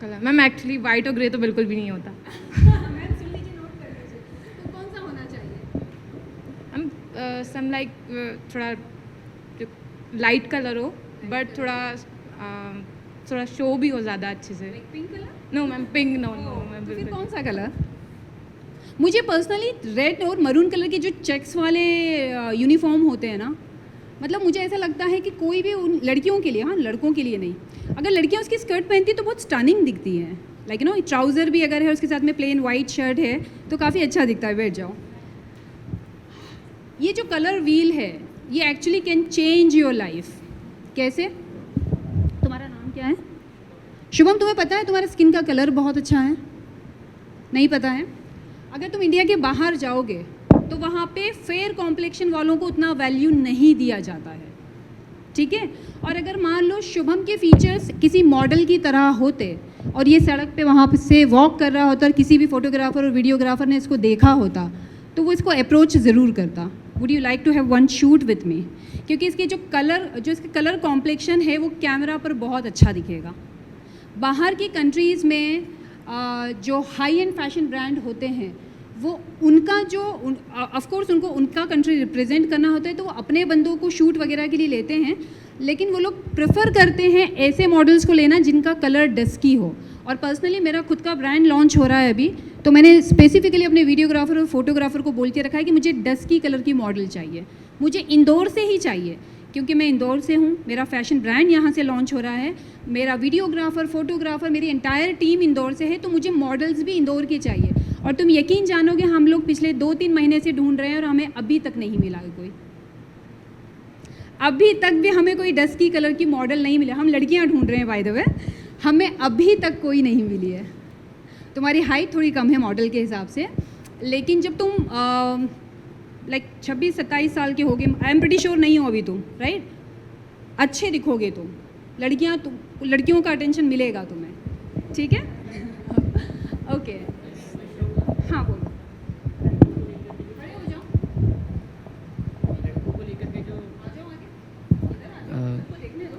कलर मैम, एक्चुअली वाइट और ग्रे तो बिल्कुल भी नहीं होता। मैम सुन लीजिए, नोट कर लीजिए। तो कौन सा होना चाहिए? हम सम लाइक थोड़ा लाइट कलर हो, बट थोड़ा शो भी हो ज़्यादा अच्छे से। Pink colour? No ma'am, pink no no ma'am, तो फिर बिल्कुल। कौन सा कलर? मुझे पर्सनली रेड और मरून कलर के जो चेक्स वाले यूनिफॉर्म होते हैं ना, मतलब मुझे ऐसा लगता है कि कोई भी उन लड़कियों के लिए, हाँ लड़कों के लिए नहीं, अगर लड़कियां उसकी स्कर्ट पहनती है तो बहुत स्टनिंग दिखती हैं। लाइक नो, ट्राउज़र भी अगर है उसके साथ में प्लेन वाइट शर्ट है तो काफ़ी अच्छा दिखता है। बैठ जाओ। ये जो कलर व्हील है ये actually can change your life. कैसे? तुम्हारा नाम क्या है? शुभम, तुम्हें पता है तुम्हारा स्किन का कलर बहुत अच्छा है? नहीं पता है? अगर तुम इंडिया के बाहर जाओगे तो वहाँ पे फेयर कॉम्प्लेक्शन वालों को उतना वैल्यू नहीं दिया जाता है, ठीक है। और अगर मान लो शुभम के फीचर्स किसी मॉडल की तरह होते और ये सड़क पे वहाँ से वॉक कर रहा होता और किसी भी फोटोग्राफर और वीडियोग्राफर ने इसको देखा होता तो वो इसको अप्रोच ज़रूर करता। Would you like to have one shoot with me? क्योंकि इसके इसके कलर कॉम्प्लेक्शन है वो कैमरा पर बहुत अच्छा दिखेगा। बाहर की कंट्रीज़ में जो हाई एंड फैशन ब्रांड होते हैं वो उनका जो ऑफ कोर्स उनको उनका कंट्री रिप्रेजेंट करना होता है तो वो अपने बंदों को शूट वगैरह के लिए लेते हैं, लेकिन वो लोग प्रेफर करते हैं ऐसे मॉडल्स को लेना जिनका कलर डस्की हो। और पर्सनली मेरा खुद का ब्रांड लॉन्च हो रहा है अभी, तो मैंने स्पेसिफिकली अपने वीडियोग्राफर और फोटोग्राफर को बोल के रखा है कि मुझे डस्की कलर की मॉडल चाहिए, मुझे इंदौर से ही चाहिए क्योंकि मैं इंदौर से हूँ, मेरा फैशन ब्रांड यहाँ से लॉन्च हो रहा है, मेरा वीडियोग्राफर फोटोग्राफर मेरी एंटायर टीम इंदौर से है, तो मुझे मॉडल्स भी इंदौर के चाहिए। और तुम यकीन जानोगे हम लोग पिछले 2-3 महीने से ढूंढ रहे हैं और हमें अभी तक नहीं मिला कोई, अभी तक भी हमें कोई डस्की कलर की मॉडल नहीं मिला। हम लड़कियां ढूंढ रहे हैं बाय द वे, हमें अभी तक कोई नहीं मिली है। तुम्हारी हाइट थोड़ी कम है मॉडल के हिसाब से, लेकिन जब तुम लाइक 26-27 साल के होगे, आई एम प्रीटी श्योर नहीं हो अभी तुम, राइट? अच्छे दिखोगे तुम, लड़कियों का अटेंशन मिलेगा तुम्हें, ठीक है? ओके, हाँ बोलो। खड़े हो जाओ, आ जाओ आगे, इधर आ जाओ, सबको देखने दो।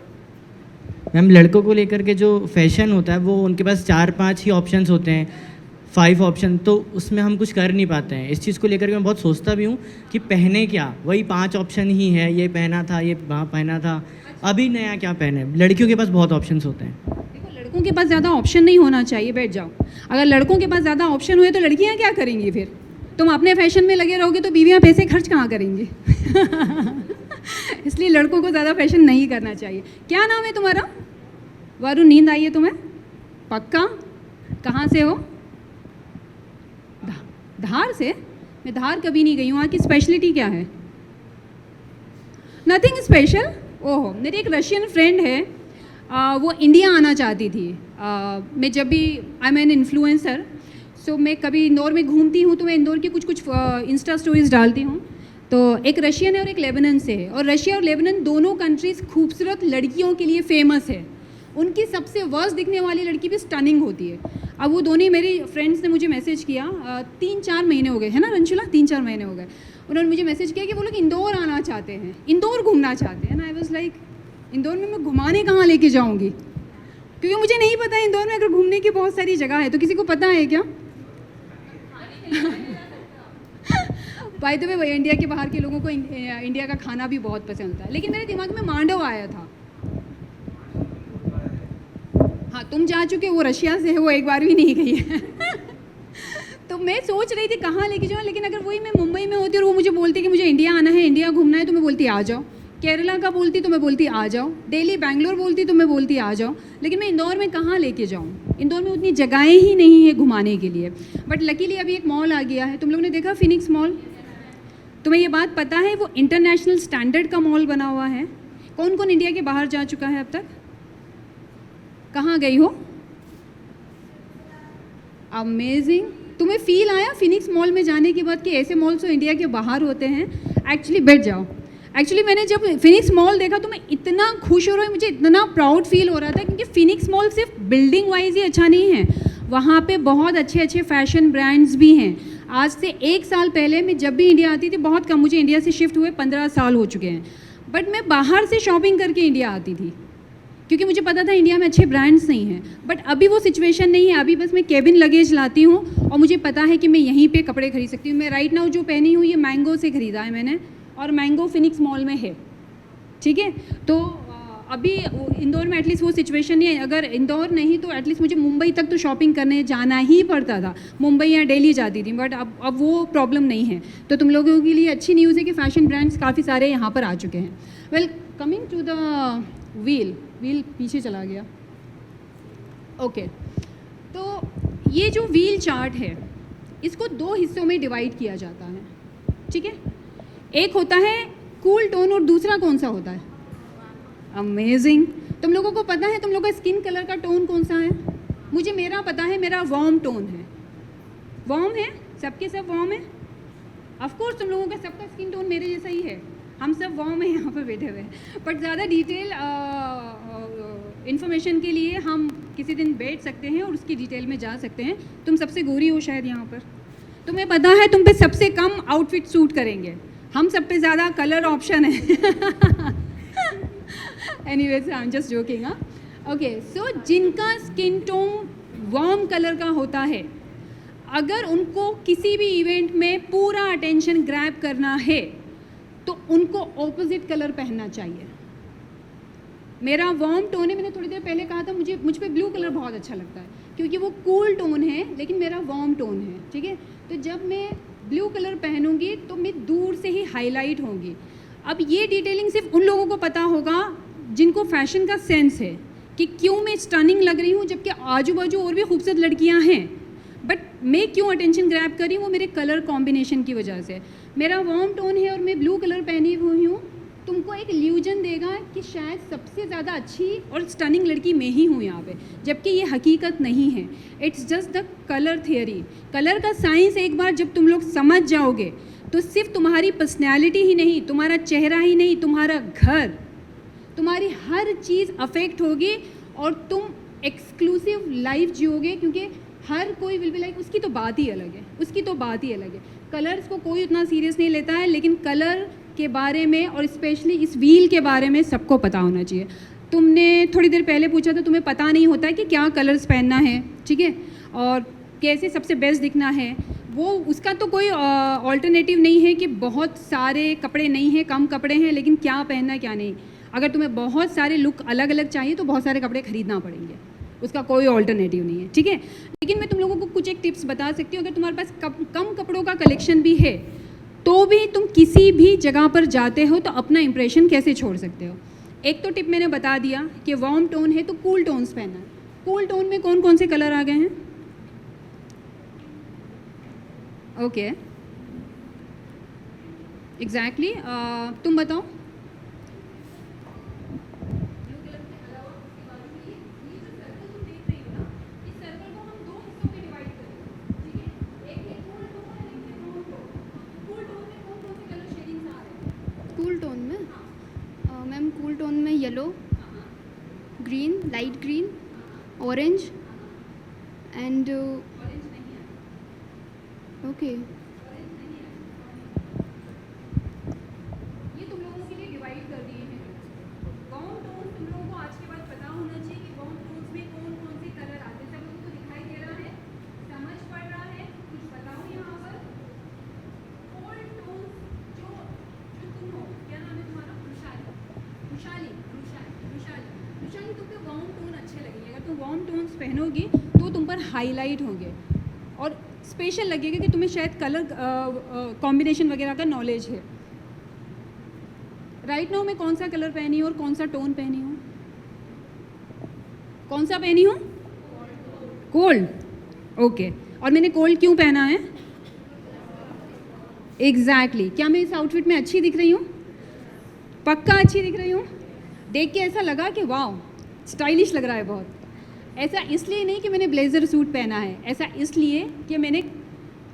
मैम लड़कों को लेकर के जो फैशन होता है वो उनके पास 4-5 ही ऑप्शंस होते हैं, 5 ऑप्शन, तो उसमें हम कुछ कर नहीं पाते हैं। इस चीज़ को लेकर के मैं बहुत सोचता भी हूँ कि पहने क्या, वही 5 ऑप्शन ही है, ये पहना था, ये वहाँ पहना था, अभी नया क्या पहने। लड़कियों के पास बहुत ऑप्शंस होते हैं। देखो, लड़कों के पास ज़्यादा ऑप्शन नहीं होना चाहिए, बैठ जाओ। अगर लड़कों के पास ज़्यादा ऑप्शन हुए तो लड़कियाँ क्या करेंगी फिर? तुम अपने फैशन में लगे रहोगे तो बीवियाँ पैसे खर्च कहाँ करेंगी? इसलिए लड़कों को ज़्यादा फैशन नहीं करना चाहिए। क्या नाम है तुम्हारा? वरुण, नींद आई है तुम्हें? पक्का? कहाँ से हो? धार से? मैं धार कभी नहीं गई हूँ। वहाँ की स्पेशलिटी क्या है? Nothing special. ओहो, मेरी एक रशियन फ्रेंड है, वो इंडिया आना चाहती थी। मैं जब भी आई एम एन इन्फ्लुएंसर, सो मैं कभी इंदौर में घूमती हूँ तो मैं इंदौर की कुछ इंस्टा स्टोरीज डालती हूँ। तो एक रशियन है और एक लेबनान से है, और रशिया और लेबनान दोनों कंट्रीज़ खूबसूरत लड़कियों के लिए फेमस है। उनकी सबसे वर्स्ट दिखने वाली लड़की भी स्टनिंग होती है। अब वो दोनों मेरी फ्रेंड्स ने मुझे मैसेज किया, 3-4 महीने हो गए है ना रंशुला, 3-4 महीने हो गए, उन्होंने मुझे मैसेज किया कि वो लोग इंदौर आना चाहते हैं, इंदौर घूमना चाहते हैं ना। आई वाज लाइक, इंदौर में मैं घुमाने कहाँ लेके जाऊँगी? क्योंकि मुझे नहीं पता इंदौर में अगर घूमने की बहुत सारी जगह है। तो किसी को पता है क्या? बाय द वे, इंडिया के बाहर के लोगों को इंडिया का खाना भी बहुत पसंद था, लेकिन मेरे दिमाग में मांडव आया था। हाँ, तुम जा चुके, वो रशिया से है, वो एक बार भी नहीं गई है। तो मैं सोच रही थी कहाँ लेके जाऊँ, लेकिन अगर वही मैं मुंबई में होती और वो मुझे बोलती कि मुझे इंडिया आना है, इंडिया घूमना है, तो मैं बोलती आ जाओ। केरला का बोलती तो मैं बोलती आ जाओ। दिल्ली, बैंगलोर बोलती तो मैं बोलती आ जाओ। लेकिन मैं इंदौर में कहाँ लेके जाऊँ? इंदौर में उतनी जगहें ही नहीं है घुमाने के लिए। बट लकीली अभी एक मॉल आ गया है, तुम लोगों ने देखा फिनिक्स मॉल? तुम्हें ये बात पता है वो इंटरनेशनल स्टैंडर्ड का मॉल बना हुआ है। कौन कौन इंडिया के बाहर जा चुका है अब तक? कहाँ गई हो? अमेजिंग। तुम्हें फील आया फिनिक्स मॉल में जाने के बाद कि ऐसे मॉल्स तो इंडिया के बाहर होते हैं? एक्चुअली बैठ जाओ। एक्चुअली मैंने जब फिनिक्स मॉल देखा तो मैं इतना खुश हो रही, मुझे इतना प्राउड फील हो रहा था, क्योंकि फिनिक्स मॉल सिर्फ बिल्डिंग वाइज ही अच्छा नहीं है, वहाँ पे बहुत अच्छे अच्छे फैशन ब्रांड्स भी हैं। आज से 1 साल पहले मैं जब भी इंडिया आती थी, बहुत कम, मुझे इंडिया से शिफ्ट हुए 15 साल हो चुके हैं, बट मैं बाहर से शॉपिंग करके इंडिया आती थी, क्योंकि मुझे पता था इंडिया में अच्छे ब्रांड्स नहीं हैं। बट अभी वो सिचुएशन नहीं है। अभी बस मैं केबिन लगेज लाती हूँ और मुझे पता है कि मैं यहीं पे कपड़े खरीद सकती हूँ। मैं राइट नाउ जो पहनी हूँ ये मैंगो से ख़रीदा है मैंने, और मैंगो फिनिक्स मॉल में है, ठीक है। तो अभी इंदौर में एटलीस्ट वो सिचुएशन नहीं है। अगर इंदौर नहीं तो एटलीस्ट मुझे मुंबई तक तो शॉपिंग करने जाना ही पड़ता था, मुंबई या दिल्ली जाती थी, बट अब वो प्रॉब्लम नहीं है। तो तुम लोगों के लिए अच्छी न्यूज़ है कि फ़ैशन ब्रांड्स काफ़ी सारे यहाँ पर आ चुके हैं। Well, coming to the wheel पीछे चला गया। ओके, तो ये जो व्हील चार्ट है इसको 2 हिस्सों में डिवाइड किया जाता है, ठीक है। एक होता है कूल टोन और दूसरा कौन सा होता है? अमेजिंग। तुम लोगों को पता है तुम लोगों का स्किन कलर का टोन कौन सा है? मुझे मेरा पता है, मेरा वार्म टोन है। वार्म है? सबके सब वार्म है? ऑफ कोर्स तुम लोगों का सबका स्किन टोन मेरे जैसा ही है, हम सब वार्म है यहाँ पर बैठे हुए। बट ज़्यादा डिटेल इन्फॉर्मेशन के लिए हम किसी दिन बैठ सकते हैं और उसकी डिटेल में जा सकते हैं। तुम सबसे गोरी हो शायद यहाँ पर, तुम्हें पता है तुम पे सबसे कम आउटफिट सूट करेंगे, हम सब पे ज़्यादा कलर ऑप्शन है। Anyways, I am just joking. Okay, so जिनका स्किन टोन वार्म कलर का होता है, अगर उनको किसी भी इवेंट में पूरा अटेंशन ग्रैब करना है तो उनको ऑपोजिट कलर पहनना चाहिए। मेरा वार्म टोन है, मैंने थोड़ी देर पहले कहा था मुझ पे ब्लू कलर बहुत अच्छा लगता है, क्योंकि वो कूल टोन है, लेकिन मेरा वार्म टोन है, ठीक है। तो जब मैं ब्लू कलर पहनूंगी तो मैं दूर से ही हाईलाइट होंगी। अब ये डिटेलिंग सिर्फ उन लोगों को पता होगा जिनको फैशन का सेंस है कि क्यों मैं स्टनिंग लग रही हूँ जबकि आजू बाजू और भी खूबसूरत लड़कियाँ हैं, बट मैं क्यों अटेंशन ग्रैब कर रही हूँ, वो मेरे कलर कॉम्बिनेशन की वजह से। मेरा वार्म टोन है और मैं ब्लू कलर पहनी हुई हूँ, तुमको एक इल्यूजन देगा कि शायद सबसे ज़्यादा अच्छी और स्टनिंग लड़की मैं ही हूँ यहाँ पे, जबकि ये हकीकत नहीं है। It's just the colour theory. Colour का साइंस एक बार जब तुम लोग समझ जाओगे तो सिर्फ तुम्हारी पर्सनैलिटी ही नहीं, तुम्हारा चेहरा ही नहीं, तुम्हारा घर, तुम्हारी हर चीज़ अफेक्ट होगी और तुम एक्सक्लूसिव लाइफ जियोगे, क्योंकि हर कोई विल बी लाइक, उसकी तो बात ही अलग है, उसकी तो बात ही अलग है। कलर्स को कोई उतना सीरियस नहीं लेता है, लेकिन कलर के बारे में और स्पेशली इस व्हील के बारे में सबको पता होना चाहिए। तुमने थोड़ी देर पहले पूछा था तुम्हें पता नहीं होता है कि क्या कलर्स पहनना है, ठीक है, और कैसे सबसे बेस्ट दिखना है, वो उसका तो कोई ऑल्टरनेटिव नहीं है कि बहुत सारे कपड़े नहीं हैं, कम कपड़े हैं, लेकिन क्या पहनना है क्या नहीं। अगर तुम्हें बहुत सारे लुक अलग अलग चाहिए तो बहुत सारे कपड़े खरीदना पड़ेंगे, उसका कोई ऑल्टरनेटिव नहीं है, ठीक है। लेकिन मैं तुम लोगों को कुछ एक टिप्स बता सकती हूँ। अगर तुम्हारे पास कम कपड़ों का कलेक्शन भी है तो भी तुम किसी भी जगह पर जाते हो तो अपना इंप्रेशन कैसे छोड़ सकते हो। एक तो टिप मैंने बता दिया कि वार्म टोन है तो कूल टोन्स पहनना है। कूल टोन में कौन कौन से कलर आ गए हैं? ओके, एग्जैक्टली, तुम बताओ। कूल टोन में मैम, कूल टोन में yellow, green, light green, orange and okay. ये तुम लोगों के लिए डिवाइड कर दिए हैं। वार्म टोन तुम लोगों को आज के बाद पता होना चाहिए कि वार्म टोन्स में कौन कौन से कलर आते हैं। सब लोगों को दिखाई दे रहा है, समझ पड़ रहा है? कुछ बताओ यहाँ पर। कोल्ड टोन्स जो तुम हो, क्या नाम है तुम्हारा? वृशाली, तुमको वार्म टोन अच्छे लगेंगे। अगर तुम वार्म टोन्स पहनोगी तो तुम पर हाईलाइट होंगे और स्पेशल लगेगा कि तुम्हें शायद कलर कॉम्बिनेशन वगैरह का नॉलेज है। राइट नाउ मैं कौन सा कलर पहनी हूँ और कौन सा टोन पहनी हूँ? कौन सा पहनी हूँ? Cold, okay. और मैंने कोल्ड क्यों पहना है? एग्जैक्टली, क्या मैं इस आउटफिट में अच्छी दिख रही हूँ? पक्का अच्छी दिख रही हूँ। देख के ऐसा लगा कि वाह स्टाइलिश लग रहा है बहुत। ऐसा इसलिए नहीं कि मैंने ब्लेज़र सूट पहना है, ऐसा इसलिए कि मैंने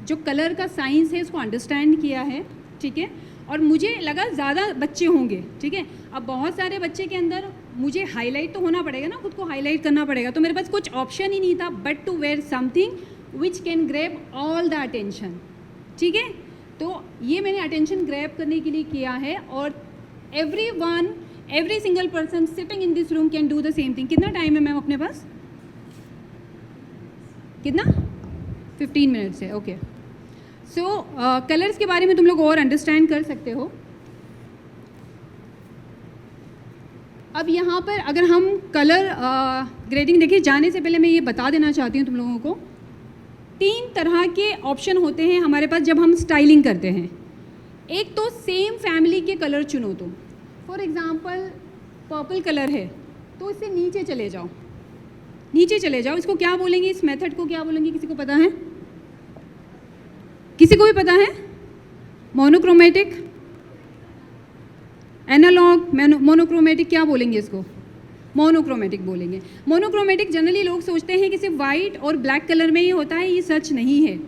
जो कलर का साइंस है उसको अंडरस्टैंड किया है, ठीक है। और मुझे लगा ज़्यादा बच्चे होंगे, ठीक है। अब बहुत सारे बच्चे के अंदर मुझे हाईलाइट तो होना पड़ेगा ना, खुद को हाईलाइट करना पड़ेगा, तो मेरे पास कुछ ऑप्शन ही नहीं था but to wear something which can grab all the attention, ठीक है। तो ये मैंने अटेंशन ग्रैब करने के लिए किया है और every single person sitting in this room can do the same thing. कितना टाइम है मैम अपने पास? कितना? 15 मिनट्स है, ओके। सो कलर्स के बारे में तुम लोग और अंडरस्टैंड कर सकते हो। अब यहाँ पर अगर हम कलर ग्रेडिंग देखिए, जाने से पहले मैं ये बता देना चाहती हूँ तुम लोगों को, 3 तरह के ऑप्शन होते हैं हमारे पास जब हम स्टाइलिंग करते हैं। एक तो सेम फैमिली के कलर चुनो तुम। फॉर एग्ज़ाम्पल पर्पल कलर है तो इससे नीचे चले जाओ, नीचे चले जाओ। इसको क्या बोलेंगे, इस मेथड को क्या बोलेंगे, किसी को पता है? किसी को भी पता है? मोनोक्रोमेटिक, एनालॉग, मोनोक्रोमेटिक, क्या बोलेंगे इसको? मोनोक्रोमेटिक बोलेंगे। मोनोक्रोमेटिक जनरली लोग सोचते हैं कि सिर्फ वाइट और ब्लैक कलर में ही होता है, ये सच नहीं है।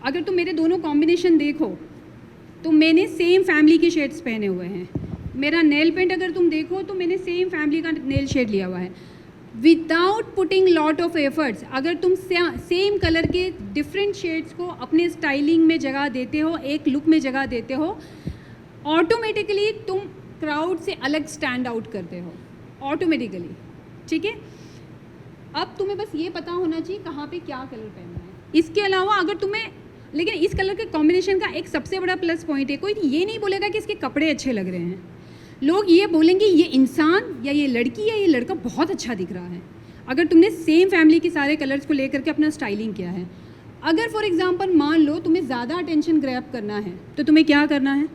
अगर तुम मेरे दोनों कॉम्बिनेशन देखो तो मैंने सेम फैमिली के शेड्स पहने हुए हैं। मेरा नेल पेंट अगर तुम देखो तो मैंने सेम फैमिली का नेल शेड लिया हुआ है without putting lot of efforts. अगर तुम सेम कलर के डिफरेंट शेड्स को अपने स्टाइलिंग में जगह देते हो, एक लुक में जगह देते हो, ऑटोमेटिकली तुम क्राउड से अलग स्टैंड आउट करते हो ऑटोमेटिकली, ठीक है। अब तुम्हें बस ये पता होना चाहिए कहाँ पे क्या कलर पहनना है। इसके अलावा अगर तुम्हें, लेकिन इस कलर के कॉम्बिनेशन का एक सबसे बड़ा प्लस पॉइंट है, कोई ये नहीं बोलेगा कि इसके कपड़े अच्छे लग रहे हैं। लोग ये बोलेंगे ये इंसान या ये लड़की या ये लड़का बहुत अच्छा दिख रहा है अगर तुमने सेम फैमिली के सारे कलर्स को लेकर के अपना स्टाइलिंग किया है। अगर फॉर एग्जांपल मान लो तुम्हें ज़्यादा अटेंशन ग्रैब करना है तो तुम्हें क्या करना है?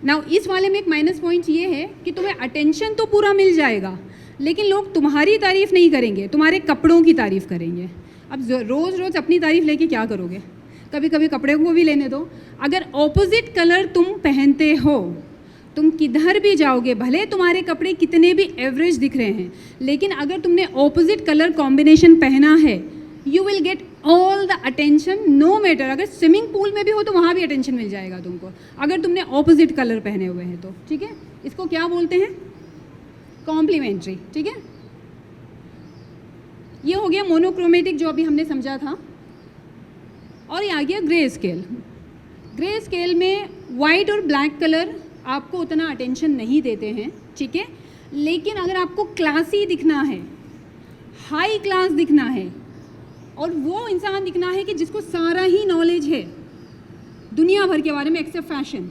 नाउ इस वाले में एक माइनस पॉइंट ये है कि तुम्हें अटेंशन तो पूरा मिल जाएगा लेकिन लोग तुम्हारी तारीफ़ नहीं करेंगे, तुम्हारे कपड़ों की तारीफ़ करेंगे। अब रोज़ रोज़ अपनी तारीफ़ लेके क्या करोगे? कभी कभी कपड़े को भी लेने दो। अगर ऑपोजिट कलर तुम पहनते हो, तुम किधर भी जाओगे, भले तुम्हारे कपड़े कितने भी एवरेज दिख रहे हैं, लेकिन अगर तुमने ऑपोजिट कलर कॉम्बिनेशन पहना है, you will get all the attention no matter. अगर स्विमिंग पूल में भी हो तो वहाँ भी अटेंशन मिल जाएगा तुमको, अगर तुमने ऑपोजिट कलर पहने हुए हैं तो, ठीक है। इसको क्या बोलते हैं? कॉम्प्लीमेंट्री, ठीक है। ये हो गया मोनोक्रोमेटिक जो अभी हमने समझा था। और ये आ गया ग्रे स्केल। ग्रे स्केल में वाइट और ब्लैक कलर आपको उतना अटेंशन नहीं देते हैं, ठीक है। लेकिन अगर आपको क्लासी दिखना है, हाई क्लास दिखना है, और वो इंसान दिखना है कि जिसको सारा ही नॉलेज है दुनिया भर के बारे में एक्सेप्ट फैशन,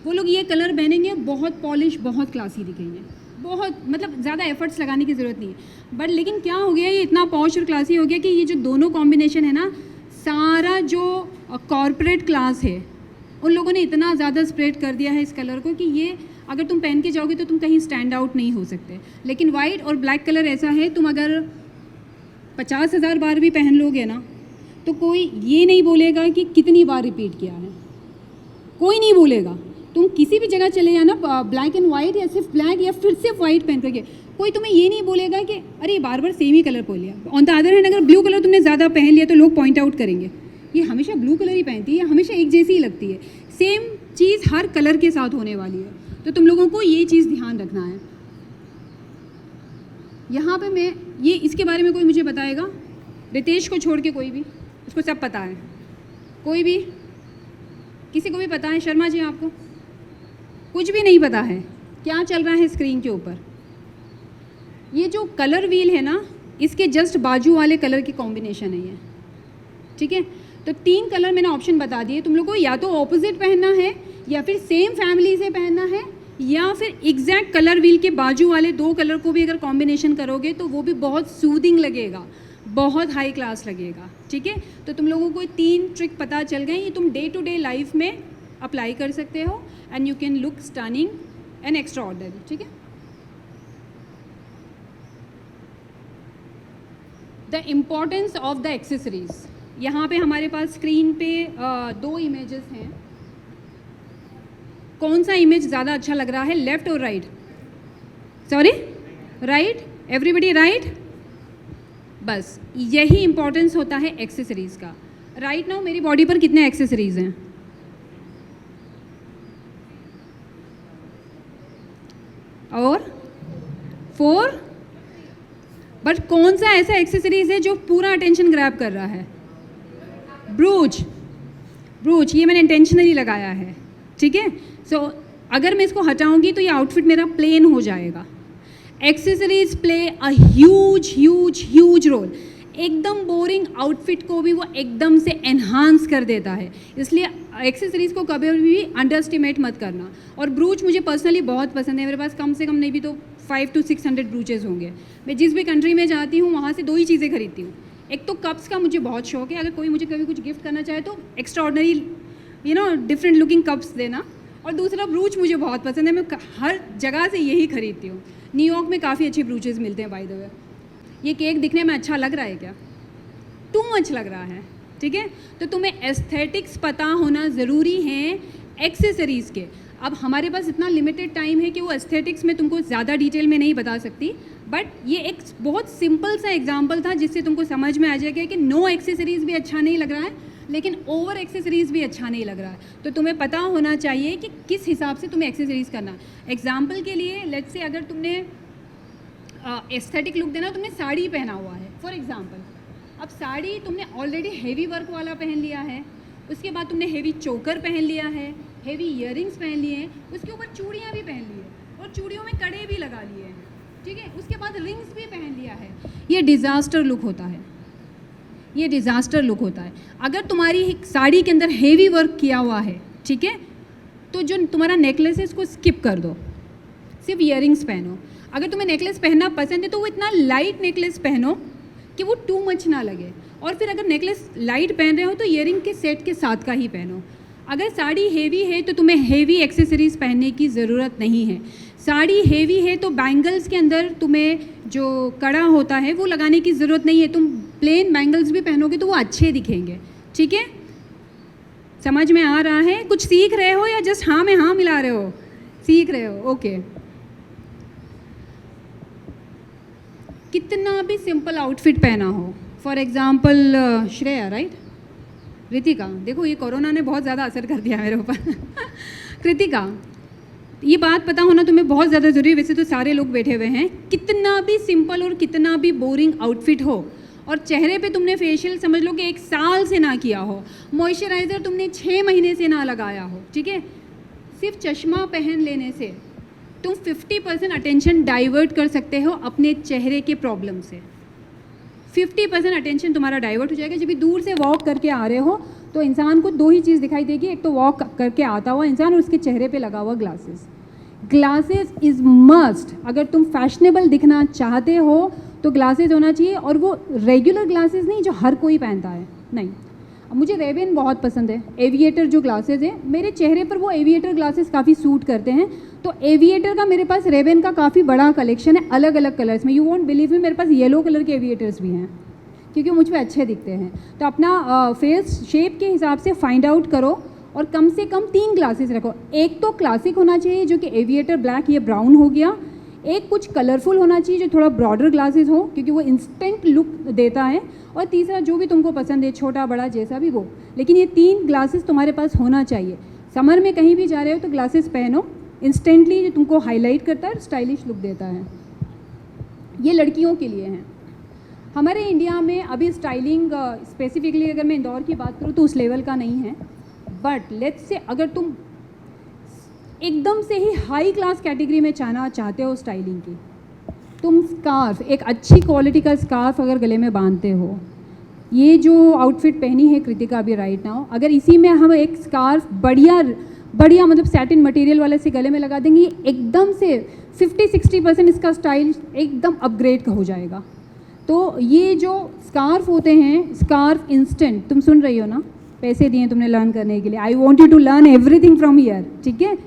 वो लोग ये कलर पहनेंगे, बहुत पॉलिश, बहुत क्लासी दिखेंगे, बहुत मतलब ज़्यादा एफर्ट्स लगाने की ज़रूरत नहीं है। बट लेकिन क्या हो गया, ये इतना पॉश और क्लासी हो गया कि ये जो दोनों कॉम्बिनेशन है ना, सारा जो कॉरपोरेट क्लास है उन लोगों ने इतना ज़्यादा स्प्रेड कर दिया है इस कलर को कि ये अगर तुम पहन के जाओगे तो तुम कहीं स्टैंड आउट नहीं हो सकते। लेकिन वाइट और ब्लैक कलर ऐसा है, तुम अगर 50,000 बार भी पहन लोगे ना तो कोई ये नहीं बोलेगा कि कितनी बार रिपीट किया है, कोई नहीं बोलेगा। तुम किसी भी जगह चले जाना, ब्लैक एंड वाइट या सिर्फ ब्लैक या फिर सिर्फ वाइट पहन करके, कोई तुम्हें ये नहीं बोलेगा कि अरे बार बार सेम ही कलर पहन लिया। ऑन द अदर हैंड अगर ब्लू कलर तुमने ज़्यादा पहन लिया तो लोग पॉइंट आउट करेंगे, ये हमेशा ब्लू कलर ही पहनती है, हमेशा एक जैसी ही लगती है। सेम चीज़ हर कलर के साथ होने वाली है, तो तुम लोगों को ये चीज़ ध्यान रखना है। यहाँ पे मैं ये इसके बारे में कोई मुझे बताएगा? रितेश को छोड़ के कोई भी, उसको सब पता है। कोई भी, किसी को भी पता है? शर्मा जी आपको कुछ भी नहीं पता है? क्या चल रहा है स्क्रीन के ऊपर? ये जो कलर व्हील है ना, इसके जस्ट बाजू वाले कलर की कॉम्बिनेशन है ये, ठीक है? तो 3 कलर मैंने ऑप्शन बता दिए, तुम लोग को या तो ऑपोजिट पहनना है या फिर सेम फैमिली से पहनना है, या फिर एग्जैक्ट कलर व्हील के बाजू वाले 2 कलर को भी अगर कॉम्बिनेशन करोगे तो वो भी बहुत सूदिंग लगेगा, बहुत हाई क्लास लगेगा, ठीक है? तो तुम लोगों को 3 ट्रिक पता चल गए, ये तुम डे टू डे लाइफ में अप्लाई कर सकते हो and you can look stunning and extra ordinary, ठीक है? The importance of the accessories, यहाँ पे हमारे पास स्क्रीन पे 2 इमेजेस हैं। कौन सा इमेज ज़्यादा अच्छा लग रहा है, लेफ्ट और right? Sorry, right, everybody right. बस यही इम्पोर्टेंस होता है एक्सेसरीज़ का। राइट नाउ मेरी बॉडी पर कितने एक्सेसरीज़ हैं? और 4। बट कौन सा ऐसा एक्सेसरीज है जो पूरा अटेंशन ग्रैब कर रहा है? ब्रूच, ब्रूच ये मैंने इंटेंशनली लगाया है, ठीक है? सो अगर मैं इसको हटाऊंगी तो ये आउटफिट मेरा प्लेन हो जाएगा। Accessories play a huge huge huge role. एकदम बोरिंग आउटफिट को भी वो एकदम से एनहांस कर देता है, इसलिए एक्सेसरीज को कभी भी अंडर एस्टिमेट मत करना। और ब्रूच मुझे पर्सनली बहुत पसंद है, मेरे पास कम से कम नहीं भी तो 500 to 600 ब्रूचेज़ होंगे। मैं जिस भी कंट्री में जाती हूँ वहाँ से 2 ही चीज़ें खरीदती हूँ। एक तो कप्स का मुझे बहुत शौक है, अगर कोई मुझे कभी कुछ गिफ्ट करना चाहे तो extra ordinary different looking cups देना। और दूसरा ब्रूच मुझे बहुत पसंद है, मैं हर जगह से यही खरीदती हूँ। न्यूयॉर्क में काफ़ी अच्छे ब्रूचेज़ मिलते हैं बाय द वे। ये केक दिखने में अच्छा लग रहा है क्या? टू मच लग रहा है, ठीक है? तो तुम्हें एस्थेटिक्स पता होना ज़रूरी है एक्सेसरीज़ के। अब हमारे पास इतना लिमिटेड टाइम है कि वो एस्थेटिक्स में तुमको ज़्यादा डिटेल में नहीं बता सकती, बट ये एक बहुत सिंपल सा एग्जांपल था जिससे तुमको समझ में आ जाएगा कि नो एक्सेसरीज़ भी अच्छा नहीं लग रहा है, लेकिन ओवर एक्सेसरीज़ भी अच्छा नहीं लग रहा है। तो तुम्हें पता होना चाहिए कि किस हिसाब से तुम्हें एक्सेसरीज़ करना है। एग्जाम्पल के लिए लेट्स से अगर तुमने एस्थेटिक लुक देना, तुमने साड़ी पहना हुआ है फॉर एग्जाम्पल। अब साड़ी तुमने ऑलरेडी हेवी वर्क वाला पहन लिया है, उसके बाद तुमने हेवी चोकर पहन लिया है, हेवी ईयरिंग्स पहन लिए हैं, उसके ऊपर चूड़ियाँ भी पहन ली है और चूड़ियों में कड़े भी लगा लिए हैं, ठीक है? उसके बाद रिंग्स भी पहन लिया है। ये डिज़ास्टर लुक होता है, ये डिज़ास्टर लुक होता है। अगर तुम्हारी साड़ी के अंदर हेवी वर्क किया हुआ है, ठीक है, तो जो तुम्हारा नेकलेस है उसको स्किप कर दो, सिर्फ ईयरिंग्स पहनो। अगर तुम्हें नेकलेस पहनना पसंद है तो वो इतना लाइट नेकलेस पहनो कि वो टू मच ना लगे। और फिर अगर नेकलेस लाइट पहन रहे हो तो ईयरिंग के सेट के साथ का ही पहनो। अगर साड़ी हेवी है तो तुम्हें हेवी एक्सेसरीज़ पहनने की ज़रूरत नहीं है। साड़ी हेवी है तो बैंगल्स के अंदर तुम्हें जो कड़ा होता है वो लगाने की ज़रूरत नहीं है। तुम प्लेन बैंगल्स भी पहनोगे तो वो अच्छे दिखेंगे, ठीक है? समझ में आ रहा है? कुछ सीख रहे हो या जस्ट हाँ में हाँ मिला रहे हो? सीख रहे हो, ओके। कितना भी सिंपल आउटफिट पहना हो, for example Shreya, right? Kritika, देखो ये कोरोना ने बहुत ज़्यादा असर कर दिया मेरे ऊपर। कृतिका, ये बात पता होना तुम्हें बहुत ज़्यादा ज़रूरी है। वैसे तो सारे लोग बैठे हुए हैं, कितना भी सिंपल और कितना भी बोरिंग आउटफिट हो और चेहरे पे तुमने फेशियल समझ लो कि 1 साल से ना किया हो, मॉइस्चराइज़र तुमने 6 महीने से ना लगाया हो, ठीक है, सिर्फ चश्मा पहन लेने से तुम 50% अटेंशन डाइवर्ट कर सकते हो अपने चेहरे के प्रॉब्लम से। 50% अटेंशन तुम्हारा डाइवर्ट हो जाएगा। जब भी दूर से वॉक करके आ रहे हो तो इंसान को दो ही चीज़ दिखाई देगी, एक तो वॉक करके आता हुआ इंसान और उसके चेहरे पे लगा हुआ ग्लासेस। Glasses is must. अगर तुम फैशनेबल दिखना चाहते हो तो ग्लासेस होना चाहिए, और वो रेगुलर ग्लासेस नहीं जो हर कोई पहनता है, नहीं। मुझे रेबेन बहुत पसंद है, एविएटर जो ग्लासेस हैं, मेरे चेहरे पर वो एविएटर ग्लासेस काफ़ी सूट करते हैं। तो एविएटर का मेरे पास रेबेन का काफ़ी बड़ा कलेक्शन है अलग अलग कलर्स में। यू वॉन्ट बिलीव मी, मेरे पास येलो कलर के एविएटर्स भी हैं क्योंकि मुझ पर अच्छे दिखते हैं। तो अपना फेस शेप के हिसाब से फाइंड आउट करो और कम से कम 3 ग्लासेस रखो। एक तो क्लासिक होना चाहिए जो कि एविएटर ब्लैक, ये ब्राउन हो गया। एक कुछ कलरफुल होना चाहिए जो थोड़ा ब्रॉडर ग्लासेस हो क्योंकि वो इंस्टेंट लुक देता है। और तीसरा जो भी तुमको पसंद है, छोटा बड़ा जैसा भी वो, लेकिन ये 3 ग्लासेस तुम्हारे पास होना चाहिए। समर में कहीं भी जा रहे हो तो ग्लासेस पहनो, इंस्टेंटली जो तुमको हाईलाइट करता है, स्टाइलिश लुक देता है। ये लड़कियों के लिए हैं। हमारे इंडिया में अभी स्टाइलिंग स्पेसिफिकली अगर मैं इंदौर की बात करूँ तो उस लेवल का नहीं है, बट लेट्स से अगर तुम एकदम से ही हाई क्लास कैटेगरी में जाना चाहते हो स्टाइलिंग की, तुम स्कार्फ, एक अच्छी क्वालिटी का स्कार्फ अगर गले में बांधते हो, ये जो आउटफिट पहनी है कृतिका अभी राइट नाउ, अगर इसी में हम एक स्कार्फ बढ़िया मतलब सैटिन मटेरियल वाले से गले में लगा देंगे, एकदम से 50-60% इसका स्टाइल एकदम अपग्रेड हो जाएगा। तो ये जो स्कार्फ होते हैं, स्कार्फ इंस्टेंट, तुम सुन रही हो ना, पैसे दिए तुमने लर्न करने के लिए, I want you to learn everything from here, ठीक है।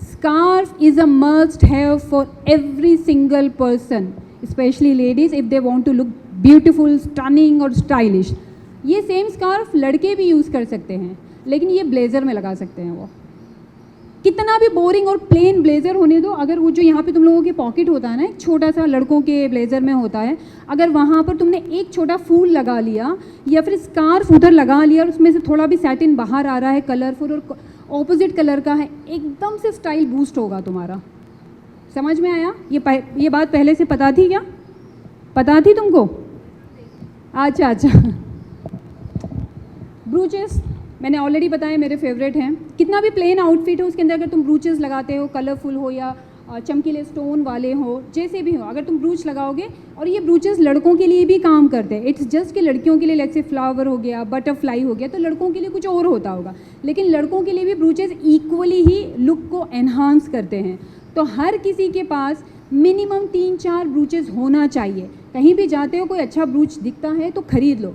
Scarf is a must have for every single person, especially ladies if they want to look beautiful, stunning और stylish। ये सेम स्कार्फ लड़के भी यूज़ कर सकते हैं, लेकिन ये ब्लेज़र में लगा सकते हैं। वो कितना भी बोरिंग और प्लेन ब्लेज़र होने दो, अगर वो जो यहाँ पे तुम लोगों के पॉकेट होता है ना, एक छोटा सा लड़कों के ब्लेज़र में होता है, अगर वहाँ पर तुमने एक छोटा फूल लगा लिया या फिर स्कार्फ उधर लगा लिया और उसमें से थोड़ा भी सैटिन बाहर आ रहा है, कलरफुल और ऑपोजिट कलर का है, एकदम से स्टाइल बूस्ट होगा तुम्हारा। समझ में आया? ये बात पहले से पता थी क्या? पता थी तुमको? अच्छा। ब्रूचेस मैंने ऑलरेडी बताया, मेरे फेवरेट हैं। कितना भी प्लेन आउटफिट हो उसके अंदर अगर तुम ब्रूचेस लगाते हो, कलरफुल हो या चमकीले स्टोन वाले हो, जैसे भी हो, अगर तुम ब्रूच लगाओगे, और ये ब्रूचेस लड़कों के लिए भी काम करते हैं। इट्स जस्ट कि लड़कियों के लिए लेट्स से फ्लावर हो गया, बटरफ्लाई हो गया, तो लड़कों के लिए कुछ और होता होगा, लेकिन लड़कों के लिए भी ब्रूचेस इक्वली ही लुक को एनहांस करते हैं। तो हर किसी के पास मिनिमम 3-4 ब्रूचेस होना चाहिए। कहीं भी जाते हो कोई अच्छा ब्रूच दिखता है तो ख़रीद लो,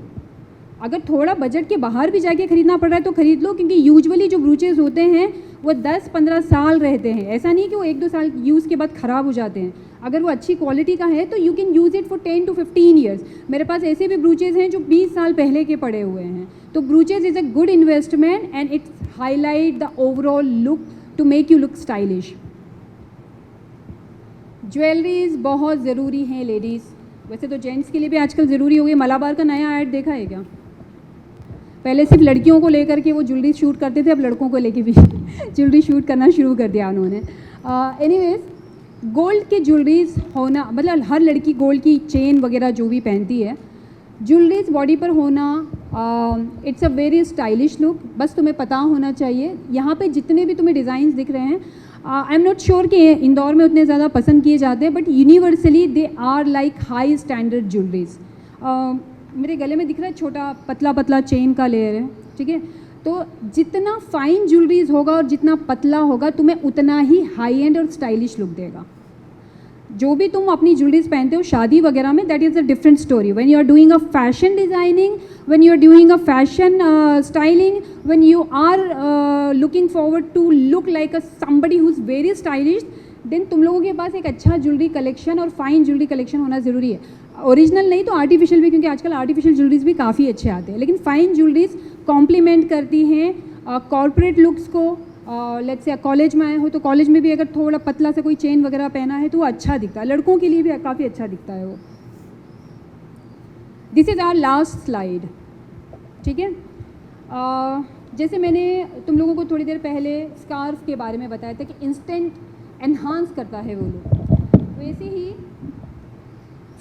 अगर थोड़ा बजट के बाहर भी जाके ख़रीदना पड़ रहा है तो ख़रीद लो, क्योंकि यूजुअली जो ब्रूचेस होते हैं वो 10-15 साल रहते हैं। ऐसा नहीं कि वो 1-2 साल यूज़ के बाद ख़राब हो जाते हैं। अगर वो अच्छी क्वालिटी का है तो you can use it for 10 to 15 years. मेरे पास ऐसे भी ब्रूचेस हैं जो 20 साल पहले के पड़े हुए हैं। तो brooches is a good investment and it's highlight the overall look to make you look stylish. Jewelleries बहुत ज़रूरी हैं लेडीज़, वैसे तो जेंट्स के लिए भी आजकल ज़रूरी हो गई। मलाबार का नया ऐड देखा है क्या? पहले सिर्फ लड़कियों को लेकर के वो ज्वेलरी शूट करते थे, अब लड़कों को लेके भी ज्वेलरी शूट करना शुरू कर दिया उन्होंने। एनीवेज, गोल्ड के ज्वेलरीज होना, मतलब हर लड़की गोल्ड की चेन वगैरह जो भी पहनती है, ज्वेलरीज बॉडी पर होना, it's a very stylish look. बस तुम्हें पता होना चाहिए। यहाँ पे जितने भी तुम्हें डिज़ाइंस दिख रहे हैं, आई एम नॉट श्योर कि इंदौर में उतने ज़्यादा पसंद किए जाते हैं, but universally they are like high standard jewelleries. मेरे गले में दिख रहा है छोटा पतला चेन का लेयर है, ठीक है। तो जितना फाइन ज्वेलरीज होगा और जितना पतला होगा, तुम्हें उतना ही हाई एंड और स्टाइलिश लुक देगा। जो भी तुम अपनी ज्वेलरीज पहनते हो शादी वगैरह में, that is a different story. When you are doing a fashion designing, when you are doing a fashion styling, when you are looking forward to look like a somebody who is very stylish, then तुम लोगों के पास एक अच्छा jewellery collection और fine jewellery collection होना ज़रूरी है। ओरिजिनल नहीं तो आर्टिफिशियल भी, क्योंकि आजकल आर्टिफिशियल ज्वेलरीज भी काफ़ी अच्छे आते हैं, लेकिन फ़ाइन ज्वेलरीज कॉम्प्लीमेंट करती हैं कॉर्पोरेट लुक्स को। लेट्स से कॉलेज में आए हो तो कॉलेज में भी अगर थोड़ा पतला से कोई चेन वगैरह पहना है तो वो अच्छा दिखता है, लड़कों के लिए भी काफ़ी अच्छा दिखता है वो। This is our last slide, ठीक है। जैसे मैंने तुम लोगों को थोड़ी देर पहले स्कार्फ के बारे में बताया था कि इंस्टेंट एनहांस करता है वो लुक, वैसे ही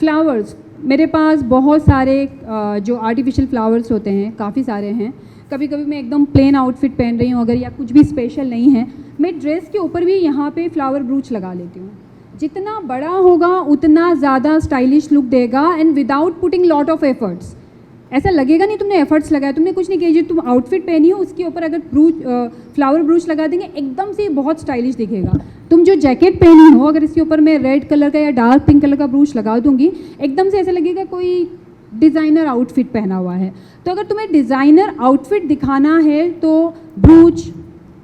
फ्लावर्स, मेरे पास बहुत सारे जो आर्टिफिशियल फ्लावर्स होते हैं, काफ़ी सारे हैं, कभी कभी मैं एकदम प्लेन आउटफिट पहन रही हूँ अगर, या कुछ भी स्पेशल नहीं है, मैं ड्रेस के ऊपर भी यहाँ पे फ्लावर ब्रूच लगा लेती हूँ। जितना बड़ा होगा उतना ज़्यादा स्टाइलिश लुक देगा and without putting lot of efforts. ऐसा लगेगा नहीं तुमने एफर्ट्स लगाया, तुमने कुछ नहीं किया। जो तुम आउटफिट पहनी हो उसके ऊपर अगर फ्लावर ब्रूच लगा देंगे एकदम से बहुत स्टाइलिश दिखेगा। तुम जो जैकेट पहनी हो अगर इसके ऊपर मैं रेड कलर का या डार्क पिंक कलर का ब्रूच लगा दूंगी एकदम से ऐसा लगेगा कोई डिज़ाइनर आउटफिट पहना हुआ है। तो अगर तुम्हें डिज़ाइनर आउटफिट दिखाना है तो ब्रूच,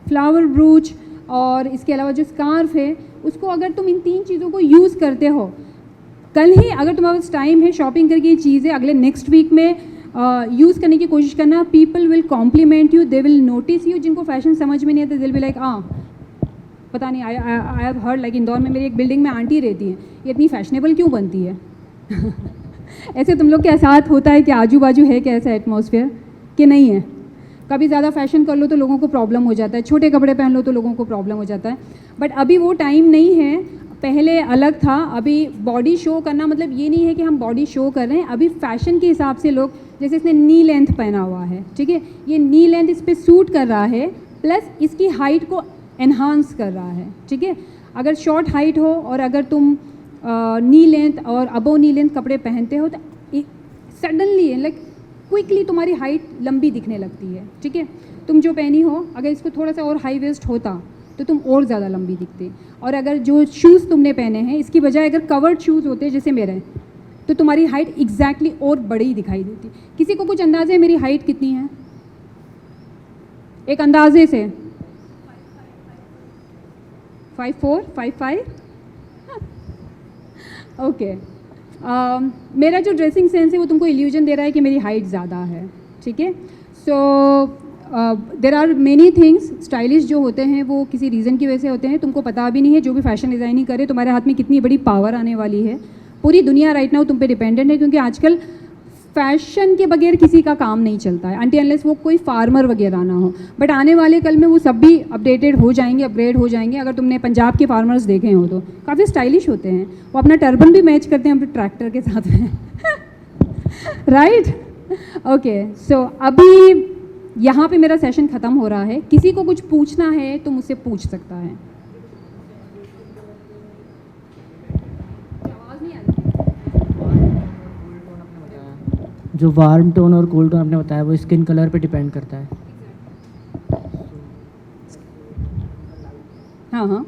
फ्लावर ब्रूच और इसके अलावा जो स्कार्फ है उसको अगर तुम इन 3 चीज़ों को यूज़ करते हो, कल ही अगर तुम्हारे पास टाइम है शॉपिंग करके ये चीज़ें अगले नेक्स्ट वीक में यूज़ करने की कोशिश करना। People will compliment you, they will notice you. जिनको फैशन समझ में नहीं आता दे विल बी लाइक पता नहीं, I have heard like Indore में मेरी एक बिल्डिंग में आंटी रहती हैं, ये इतनी फैशनेबल क्यों बनती है ऐसे तुम लोग के साथ होता है कि आजू बाजू है क्या ऐसा एटमॉस्फेयर कि नहीं है? कभी ज़्यादा फैशन कर लो तो लोगों को प्रॉब्लम हो जाता है, छोटे कपड़े पहन लो तो लोगों को प्रॉब्लम हो जाता है। बट अभी वो टाइम नहीं है, पहले अलग था। अभी बॉडी शो करना मतलब ये नहीं है कि हम बॉडी शो कर रहे हैं, अभी फैशन के हिसाब से लोग, जैसे इसने नी लेंथ पहना हुआ है, ठीक है, ये नी लेंथ इस पर सूट कर रहा है प्लस इसकी हाइट को एनहांस कर रहा है, ठीक है। अगर शॉर्ट हाइट हो और अगर तुम नी लेंथ और अबो नी लेंथ कपड़े पहनते हो तो सडनली लाइक क्विकली तुम्हारी हाइट लंबी दिखने लगती है, ठीक है। तुम जो पहनी हो अगर इसको थोड़ा सा और हाई वेस्ट होता तो तुम और ज़्यादा लंबी दिखते। और अगर जो शूज़ तुमने पहने हैं इसकी बजाय अगर कवर्ड शूज़ होते जैसे मेरे, तो तुम्हारी हाइट एग्जैक्टली और बड़ी दिखाई देती। किसी को कुछ अंदाज़े है मेरी हाइट कितनी है? एक अंदाजे से 5'4", 5'5"? ओके। मेरा जो ड्रेसिंग सेंस है वो तुमको इल्यूजन दे रहा है कि मेरी हाइट ज़्यादा है, ठीक है। So there are many things, stylish जो होते हैं वो किसी रीज़न की वजह से होते हैं, तुमको पता भी नहीं है। जो भी फैशन डिज़ाइनिंग करे तुम्हारे हाथ में कितनी बड़ी पावर आने वाली है। पूरी दुनिया राइट नाउ तुम पे डिपेंडेंट है, क्योंकि आजकल फैशन के बगैर किसी का काम नहीं चलता है अनटिल अनलेस वो कोई फार्मर वगैरह ना हो। बट आने वाले कल में वो सब भी अपडेटेड हो जाएंगे, अपग्रेड हो जाएंगे। अगर तुमने पंजाब के फार्मर्स देखे हो तो काफ़ी स्टाइलिश होते हैं, वो अपना टर्बन भी मैच करते हैं अपने ट्रैक्टर के साथ में राइट। ओके, सो अभी यहाँ पे मेरा सेशन ख़त्म हो रहा है। किसी को कुछ पूछना है तो मुझसे पूछ सकता है। जो वार्म टोन और कोल्ड टोन आपने बताया वो स्किन कलर पे डिपेंड करता है। हाँ हाँ,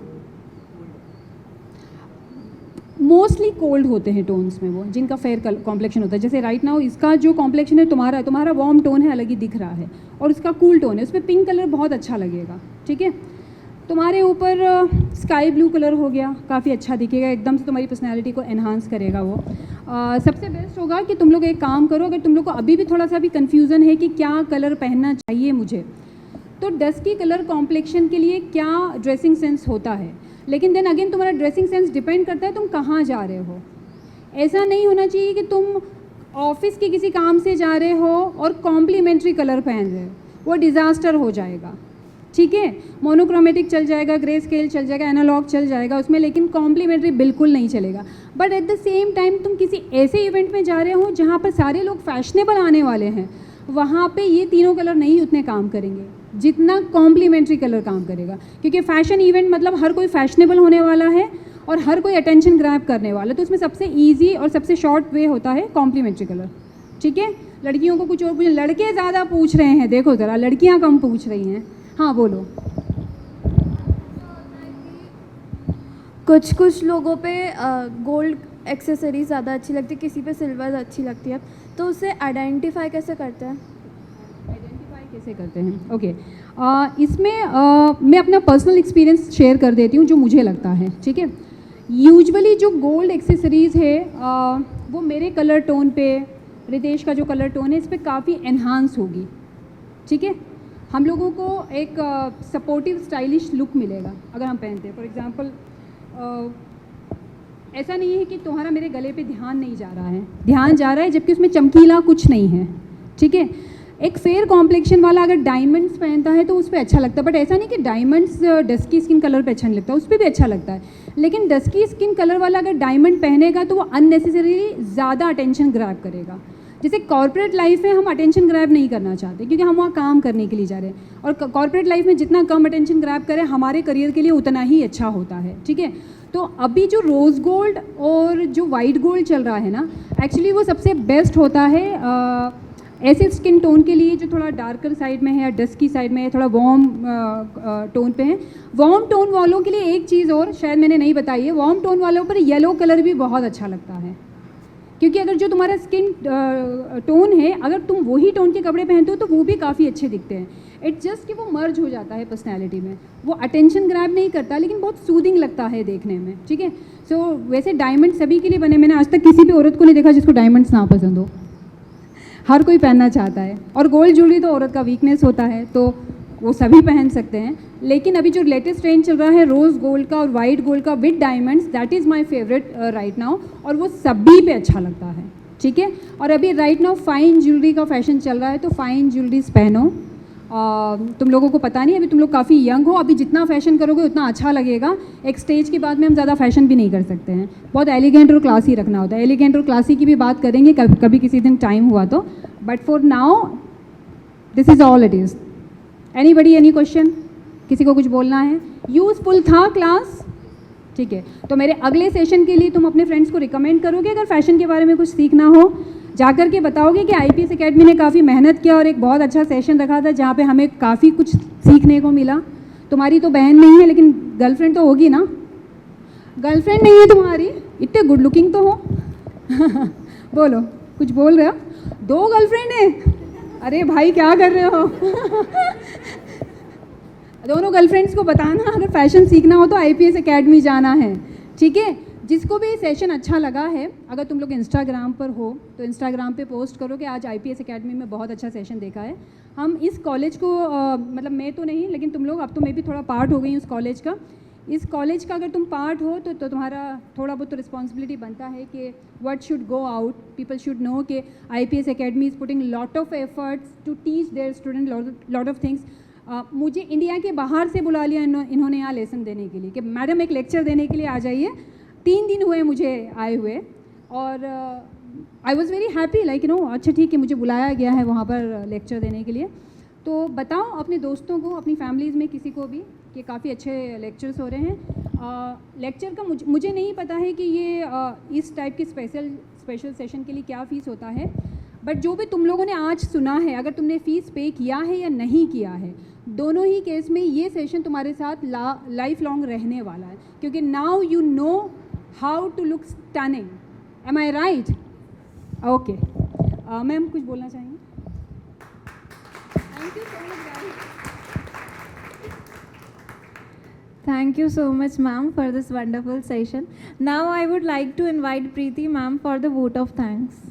मोस्टली कोल्ड होते हैं टोन्स में वो जिनका फेयर कॉम्प्लेक्शन होता है। जैसे राइट नाउ इसका जो कॉम्प्लेक्शन है तुम्हारा वार्म टोन है, अलग ही दिख रहा है, और उसका कूल टोन है, उस पर पिंक कलर बहुत अच्छा लगेगा, ठीक है। तुम्हारे ऊपर स्काई ब्लू कलर हो गया, काफ़ी अच्छा दिखेगा, एकदम से तुम्हारी पर्सनैलिटी को एनहांस करेगा वो। सबसे बेस्ट होगा कि तुम लोग एक काम करो, अगर तुम लोग को अभी भी थोड़ा सा भी कन्फ्यूज़न है कि क्या कलर पहनना चाहिए मुझे, तो डस्की कलर कॉम्प्लेक्शन के लिए क्या ड्रेसिंग सेंस होता है। लेकिन देन अगेन तुम्हारा ड्रेसिंग सेंस डिपेंड करता है तुम कहाँ जा रहे हो। ऐसा नहीं होना चाहिए कि तुम ऑफिस के किसी काम से जा रहे हो और कॉम्प्लीमेंट्री कलर पहन रहे हो, वो डिज़ास्टर हो जाएगा, ठीक है। मोनोक्रोमेटिक चल जाएगा, ग्रे स्केल चल जाएगा, एनालॉग चल जाएगा उसमें, लेकिन कॉम्प्लीमेंट्री बिल्कुल नहीं चलेगा। But at the same time तुम किसी ऐसे इवेंट में जा रहे हो जहाँ पर सारे लोग फैशनेबल आने वाले हैं, वहाँ पे ये तीनों कलर नहीं उतने काम करेंगे जितना कॉम्प्लीमेंट्री कलर काम करेगा। क्योंकि फैशन इवेंट मतलब हर कोई फैशनेबल होने वाला है और हर कोई अटेंशन ग्रैब करने वाला है, तो उसमें सबसे ईजी और सबसे शॉर्ट वे होता है कॉम्प्लीमेंट्री कलर, ठीक है। लड़कियों को कुछ और पूछ, लड़के ज़्यादा पूछ रहे हैं, देखो ज़रा लड़कियाँ कम पूछ रही हैं। हाँ बोलो। कुछ लोगों पे गोल्ड एक्सेसरीज ज़्यादा अच्छी लगती है, किसी पे सिल्वर अच्छी लगती है, तो उसे आइडेंटिफाई कैसे करते हैं? कैसे करते हैं? ओके, इसमें मैं अपना पर्सनल एक्सपीरियंस शेयर कर देती हूँ जो मुझे लगता है, ठीक है। यूजुअली जो गोल्ड एक्सेसरीज़ है वो मेरे कलर टोन पे, रितेश का जो कलर टोन है इस पर काफ़ी एनहांस होगी, ठीक है। हम लोगों को एक सपोर्टिव स्टाइलिश लुक मिलेगा अगर हम पहनते हैं। फॉर एग्जांपल ऐसा नहीं है कि तुम्हारा मेरे गले पे ध्यान नहीं जा रहा है, ध्यान जा रहा है, जबकि उसमें चमकीला कुछ नहीं है, ठीक है। एक फेयर कॉम्प्लेक्शन वाला अगर डायमंड्स पहनता है तो उस पर अच्छा लगता है, बट ऐसा नहीं कि डायमंड्स डस्की स्किन कलर पे अच्छा नहीं लगता, उस पर भी अच्छा लगता है। लेकिन डस्की स्किन कलर वाला अगर डायमंड पहनेगा तो वो अननेसेसरीली ज़्यादा अटेंशन ग्रैब करेगा। जैसे कॉर्पोरेट लाइफ में हम अटेंशन ग्रैब नहीं करना चाहते क्योंकि हम वहाँ काम करने के लिए जा रहे हैं, और कॉर्पोरेट लाइफ में जितना कम अटेंशन ग्रैब करें हमारे करियर के लिए उतना ही अच्छा होता है, ठीक है। तो अभी जो रोज़ गोल्ड और जो वाइट गोल्ड चल रहा है ना, एक्चुअली वो सबसे बेस्ट होता है ऐसे स्किन टोन के लिए जो थोड़ा डार्कर साइड में है या डस्की साइड में है, थोड़ा वार्म टोन पे है। वार्म टोन वालों के लिए एक चीज़ और शायद मैंने नहीं बताई है, वार्म टोन वालों पर येलो कलर भी बहुत अच्छा लगता है, क्योंकि अगर जो तुम्हारा स्किन टोन है अगर तुम वही टोन के कपड़े पहनते हो तो वो भी काफ़ी अच्छे दिखते हैं। इट्स जस्ट कि वो मर्ज हो जाता है पर्सनैलिटी में, वो अटेंशन ग्रैब नहीं करता लेकिन बहुत सूदिंग लगता है देखने में, ठीक है। सो वैसे डायमंड सभी के लिए बने, मैंने आज तक किसी भी औरत को नहीं देखा जिसको डायमंड्स ना पसंद हो, हर कोई पहनना चाहता है। और गोल्ड ज्वेलरी तो औरत का वीकनेस होता है तो वो सभी पहन सकते हैं, लेकिन अभी जो लेटेस्ट ट्रेंड चल रहा है रोज़ गोल्ड का और वाइट गोल्ड का with diamonds, that is my favourite right now, और वो सभी पे अच्छा लगता है, ठीक है। और अभी राइट नाउ फाइन ज्वेलरी का फैशन चल रहा है, तो फाइन ज्वेलरीज पहनो। तुम लोगों को पता नहीं, अभी तुम लोग काफ़ी यंग हो, अभी जितना फैशन करोगे उतना अच्छा लगेगा। एक स्टेज के बाद में हम ज़्यादा फैशन भी नहीं कर सकते हैं, बहुत एलिगेंट और क्लासी रखना होता है। एलिगेंट और क्लासी की भी बात करेंगे कभी किसी दिन टाइम हुआ तो, but for now this is all it is. Anybody any question? किसी को कुछ बोलना है? यूज़फुल था क्लास? ठीक है, तो मेरे अगले सेशन के लिए तुम अपने फ्रेंड्स को रिकमेंड करोगे अगर फैशन के बारे में कुछ सीखना हो, जाकर के बताओगे कि आईपीएस एकेडमी ने काफ़ी मेहनत किया और एक बहुत अच्छा सेशन रखा था जहाँ पे हमें काफ़ी कुछ सीखने को मिला। तुम्हारी तो बहन नहीं है लेकिन गर्लफ्रेंड तो होगी ना? गर्लफ्रेंड नहीं है तुम्हारी, इतने गुड लुकिंग तो हो। बोलो, कुछ बोल रहे हो? 2 गर्लफ्रेंड है? अरे भाई क्या कर रहे हो? दोनों गर्लफ्रेंड्स को बताना अगर फैशन सीखना हो तो आईपीएस एकेडमी जाना है, ठीक है। जिसको भी सेशन अच्छा लगा है, अगर तुम लोग इंस्टाग्राम पर हो तो इंस्टाग्राम पे पोस्ट करो कि आज आईपीएस एकेडमी में बहुत अच्छा सेशन देखा है। हम इस कॉलेज को मतलब मैं तो नहीं लेकिन तुम लोग, अब तो मैं भी थोड़ा पार्ट हो गई उस कॉलेज का। इस कॉलेज का अगर तुम पार्ट हो तो तुम्हारा थोड़ा बहुत तो रिस्पॉन्सिबिलिटी बनता है कि what should go out, people should know कि IPS academy is putting lot of efforts to teach their student lot of things. मुझे इंडिया के बाहर से बुला लिया इन्होंने यहाँ लेसन देने के लिए कि मैडम एक लेक्चर देने के लिए आ जाइए। 3 दिन हुए मुझे आए हुए और I was very happy, like you know, अच्छा ठीक है मुझे बुलाया गया है वहाँ पर लेक्चर देने के लिए। तो बताओ अपने दोस्तों को, अपनी फैमिलीज़ में किसी को भी कि काफ़ी अच्छे लेक्चर्स हो रहे हैं। लेक्चर का मुझे नहीं पता है कि ये इस टाइप के स्पेशल सेशन के लिए क्या फ़ीस होता है, बट जो भी तुम लोगों ने आज सुना है, अगर तुमने फ़ीस पे किया है या नहीं किया है, दोनों ही केस में ये सेशन तुम्हारे साथ लाइफ लॉन्ग रहने वाला है, क्योंकि now you know how to look stunning. Am I right? Okay, ma'am कुछ बोलना चाहेंगे? Thank you so much guys. Thank you so much, ma'am, for this wonderful session. Now I would like to invite Preeti, ma'am, for the vote of thanks.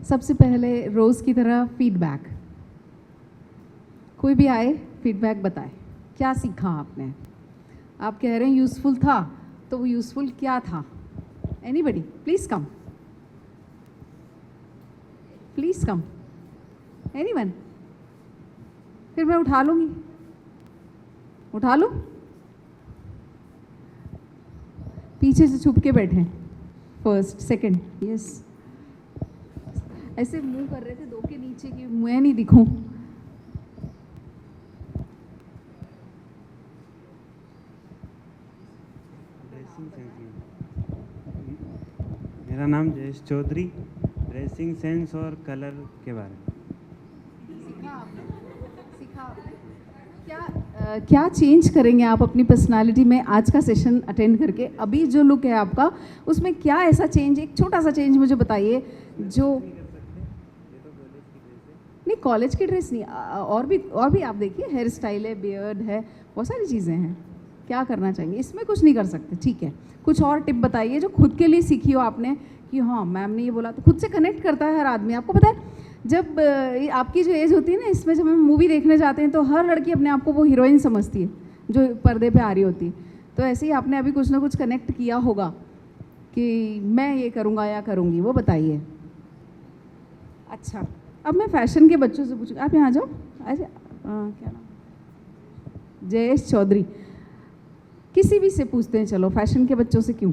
सबसे पहले रोज़ की तरह feedback, कोई भी आए फीडबैक बताए, क्या सीखा आपने? आप कह रहे हैं यूज़फुल था, तो वो यूज़फुल क्या था? Anybody please come, please come, anyone? फिर मैं उठा लूँगी, उठा लूँ? पीछे से छुप के बैठे, फर्स्ट सेकंड, यस, ऐसे मुंह कर रहे थे 2 के नीचे कि मैं नहीं दिखूं। मेरा नाम जयेश चौधरी। ड्रेसिंग सेंस और कलर के बारे में सीखा आपने? क्या चेंज करेंगे आप अपनी पर्सनालिटी में आज का सेशन अटेंड करके? अभी जो लुक है आपका उसमें क्या ऐसा चेंज, एक छोटा सा चेंज मुझे बताइए जो नहीं, कॉलेज की ड्रेस नहीं, और भी आप देखिए, हेयर स्टाइल है, बियर्ड है, बहुत सारी चीज़ें हैं। क्या करना चाहेंगे? इसमें कुछ नहीं कर सकते, ठीक है। कुछ और टिप बताइए जो खुद के लिए सीखी हो आपने कि हाँ मैम ने ये बोला, तो खुद से कनेक्ट करता है हर आदमी। आपको पता है जब आपकी जो एज होती है ना, इसमें जब हम मूवी देखने जाते हैं तो हर लड़की अपने आप को वो हीरोइन समझती है जो पर्दे पे आ रही होती है। तो ऐसे ही आपने अभी कुछ ना कुछ कनेक्ट किया होगा कि मैं ये करूँगा या करूँगी, वो बताइए। अच्छा, अब मैं फैशन के बच्चों से पूछूँ, आप यहाँ जाओ, क्या नाम? जयेश चौधरी, किसी भी से पूछते हैं, चलो फैशन के बच्चों से क्यों,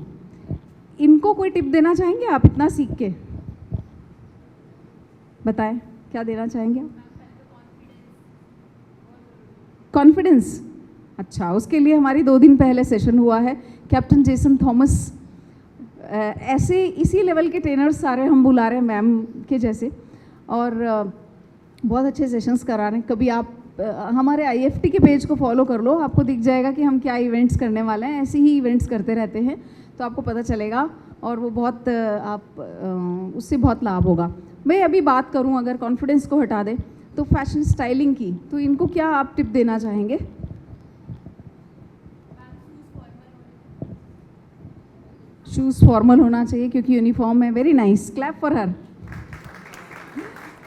इनको कोई टिप देना चाहेंगे आप इतना सीख के? बताएं, क्या देना चाहेंगे आप? कॉन्फिडेंस, अच्छा, उसके लिए हमारी 2 दिन पहले सेशन हुआ है। कैप्टन जेसन थॉमस, ऐसे इसी लेवल के ट्रेनर्स सारे हम बुला रहे हैं मैम के जैसे, और बहुत अच्छे सेशंस करा रहे हैं। कभी आप हमारे IFT के पेज को फॉलो कर लो, आपको दिख जाएगा कि हम क्या इवेंट्स करने वाले हैं। ऐसे ही इवेंट्स करते रहते हैं तो आपको पता चलेगा, और वो बहुत उससे बहुत लाभ होगा। मैं अभी बात करूं, अगर कॉन्फिडेंस को हटा दे तो फैशन स्टाइलिंग की, तो इनको क्या आप टिप देना चाहेंगे? शूज़ फॉर्मल होना चाहिए क्योंकि यूनिफॉर्म है। Very nice, clap for her.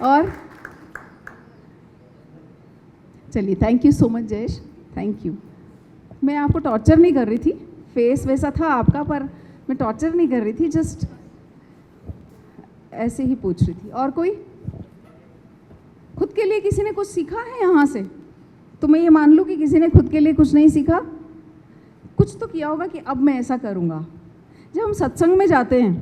और चलिए, thank you so much Jayesh, thank you. मैं आपको टॉर्चर नहीं कर रही थी, फेस वैसा था आपका, पर मैं टॉर्चर नहीं कर रही थी, जस्ट ऐसे ही पूछ रही थी। और कोई खुद के लिए किसी ने कुछ सीखा है यहाँ से? तो मैं ये मान लूँ कि किसी ने खुद के लिए कुछ नहीं सीखा, कुछ तो किया होगा कि अब मैं ऐसा करूँगा। जब हम सत्संग में जाते हैं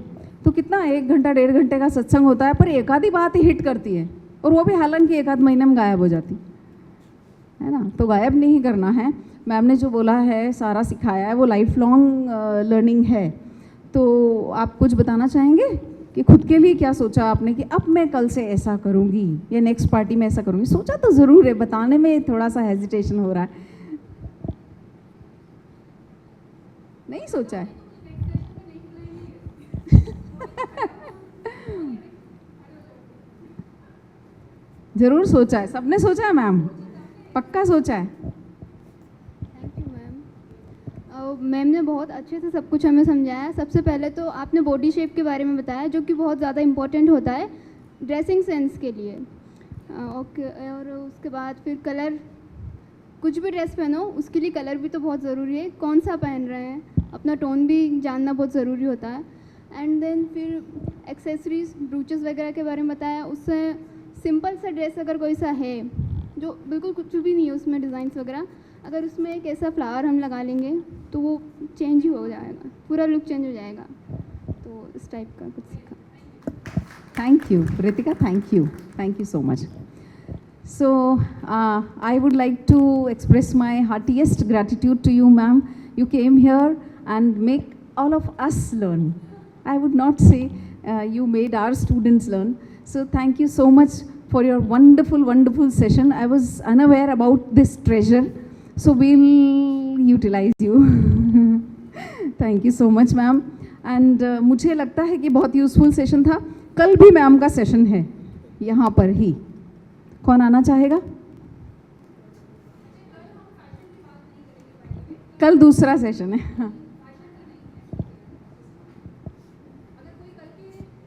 तो कितना 1 घंटा 1.5 घंटे का सत्संग होता है, पर एक आधी बात ही हिट करती है, और वो भी हालांकि 1 आध महीने में गायब हो जाती है ना। तो गायब नहीं करना है। मैम ने जो बोला है, सारा सिखाया है, वो लाइफ लॉन्ग लर्निंग है। तो आप कुछ बताना चाहेंगे कि खुद के लिए क्या सोचा आपने कि अब मैं कल से ऐसा करूँगी या नेक्स्ट पार्टी में ऐसा करूँगी? सोचा तो ज़रूर है, बताने में थोड़ा सा हेजिटेशन हो रहा है। नहीं सोचा है? जरूर सोचा है, सबने सोचा है मैम, पक्का सोचा है। Thank you ma'am. मैम ने बहुत अच्छे से सब कुछ हमें समझाया। सबसे पहले तो आपने बॉडी शेप के बारे में बताया, जो कि बहुत ज़्यादा इम्पोर्टेंट होता है ड्रेसिंग सेंस के लिए। ओके, और उसके बाद फिर कलर, कुछ भी ड्रेस पहनो उसके लिए कलर भी तो बहुत ज़रूरी है, कौन सा पहन रहे हैं, अपना टोन भी जानना बहुत ज़रूरी होता है। एंड देन फिर एक्सेसरीज, ब्रूचेस वगैरह के बारे में बताया। उससे सिंपल सा ड्रेस अगर कोई सा है जो बिल्कुल कुछ भी नहीं है उसमें डिज़ाइंस वगैरह, अगर उसमें एक ऐसा फ्लावर हम लगा लेंगे तो वो चेंज ही हो जाएगा, पूरा लुक चेंज हो जाएगा। तो इस टाइप का कुछ सीखा। Thank you Ritika, thank you so much. So I would like to express my heartiest gratitude to you, ma'am. You came here and make all of us learn. I would not say you made our students learn. So thank you so much for your wonderful session. I was unaware about this treasure, so we'll utilize you. Thank you so much, ma'am. And मुझे लगता है कि बहुत useful session था। कल भी ma'am का session है यहाँ पर ही, कौन आना चाहेगा? कल दूसरा सेशन है। हाँ,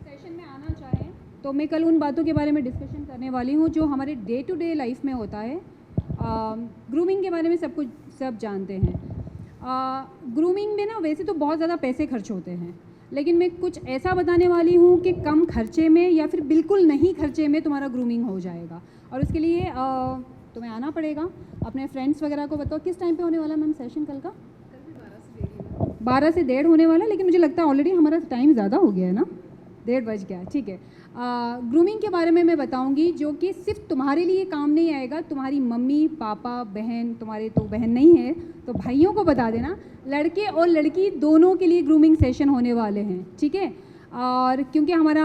सेशन में आना चाहे तो मैं कल उन बातों के बारे में डिस्कशन करने वाली हूँ जो हमारे डे टू डे लाइफ में होता है। ग्रूमिंग के बारे में सब जानते हैं। ग्रूमिंग में ना वैसे तो बहुत ज़्यादा पैसे खर्च होते हैं, लेकिन मैं कुछ ऐसा बताने वाली हूँ कि कम खर्चे में या फिर बिल्कुल नहीं खर्चे में तुम्हारा ग्रूमिंग हो जाएगा। और उसके लिए तुम्हें आना पड़ेगा। अपने फ्रेंड्स वगैरह को बताओ किस टाइम पे होने वाला मैम सेशन कल का? 12 से 1:30 होने वाला, लेकिन मुझे लगता है ऑलरेडी हमारा टाइम ज़्यादा हो गया है ना, 1:30 बज गया। ठीक है, ग्रूमिंग के बारे में मैं बताऊंगी, जो कि सिर्फ तुम्हारे लिए काम नहीं आएगा, तुम्हारी मम्मी पापा बहन, तुम्हारे तो बहन नहीं है तो भाइयों को बता देना, लड़के और लड़की दोनों के लिए ग्रूमिंग सेशन होने वाले हैं। ठीक है, और क्योंकि हमारा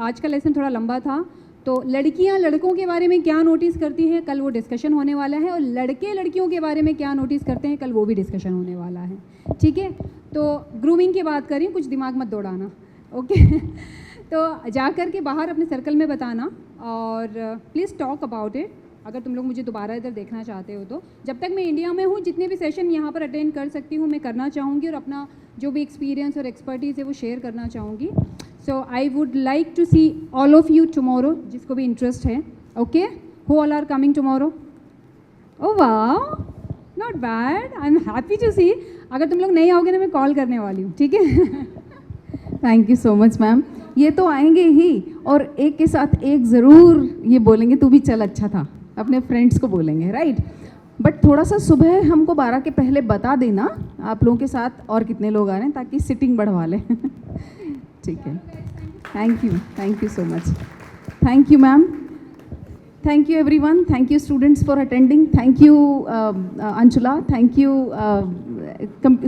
आज का लेसन थोड़ा लंबा था, तो लड़कियां लड़कों के बारे में क्या नोटिस करती हैं कल वो डिस्कशन होने वाला है, और लड़के लड़कियों के बारे में क्या नोटिस करते हैं कल वो भी डिस्कशन होने वाला है। ठीक है, तो ग्रूमिंग की बात करें, कुछ दिमाग मत दौड़ाना। ओके तो जा कर के बाहर अपने सर्कल में बताना, और प्लीज़ टॉक अबाउट इट। अगर तुम लोग मुझे दोबारा इधर देखना चाहते हो तो जब तक मैं इंडिया में हूँ जितने भी सेशन यहाँ पर अटेंड कर सकती हूँ मैं करना चाहूँगी, और अपना जो भी एक्सपीरियंस और एक्सपर्टीज़ है वो शेयर करना चाहूँगी। So I would like to see all of you tomorrow, जिसको भी इंटरेस्ट है। Okay, who all are coming tomorrow? Oh वाह, not bad, I am happy to see. अगर तुम लोग नहीं आओगे ना मैं कॉल करने वाली हूँ। ठीक है thank you so much ma'am. ये तो आएंगे ही, और एक के साथ एक ज़रूर ये बोलेंगे तू भी चल, अच्छा था, अपने फ्रेंड्स को बोलेंगे, राइट? बट थोड़ा सा सुबह हमको 12 के पहले बता देना आप लोगों के साथ और कितने लोग आ रहे हैं, ताकि सिटिंग बढ़वा लें। ठीक है, thank you so much, thank you ma'am, thank you everyone, thank you students for attending, thank you Anshula, thank you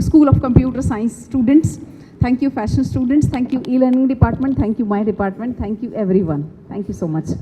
School of Computer Science students, thank you fashion students, thank you e-learning department, thank you my department, thank you everyone, thank you so much.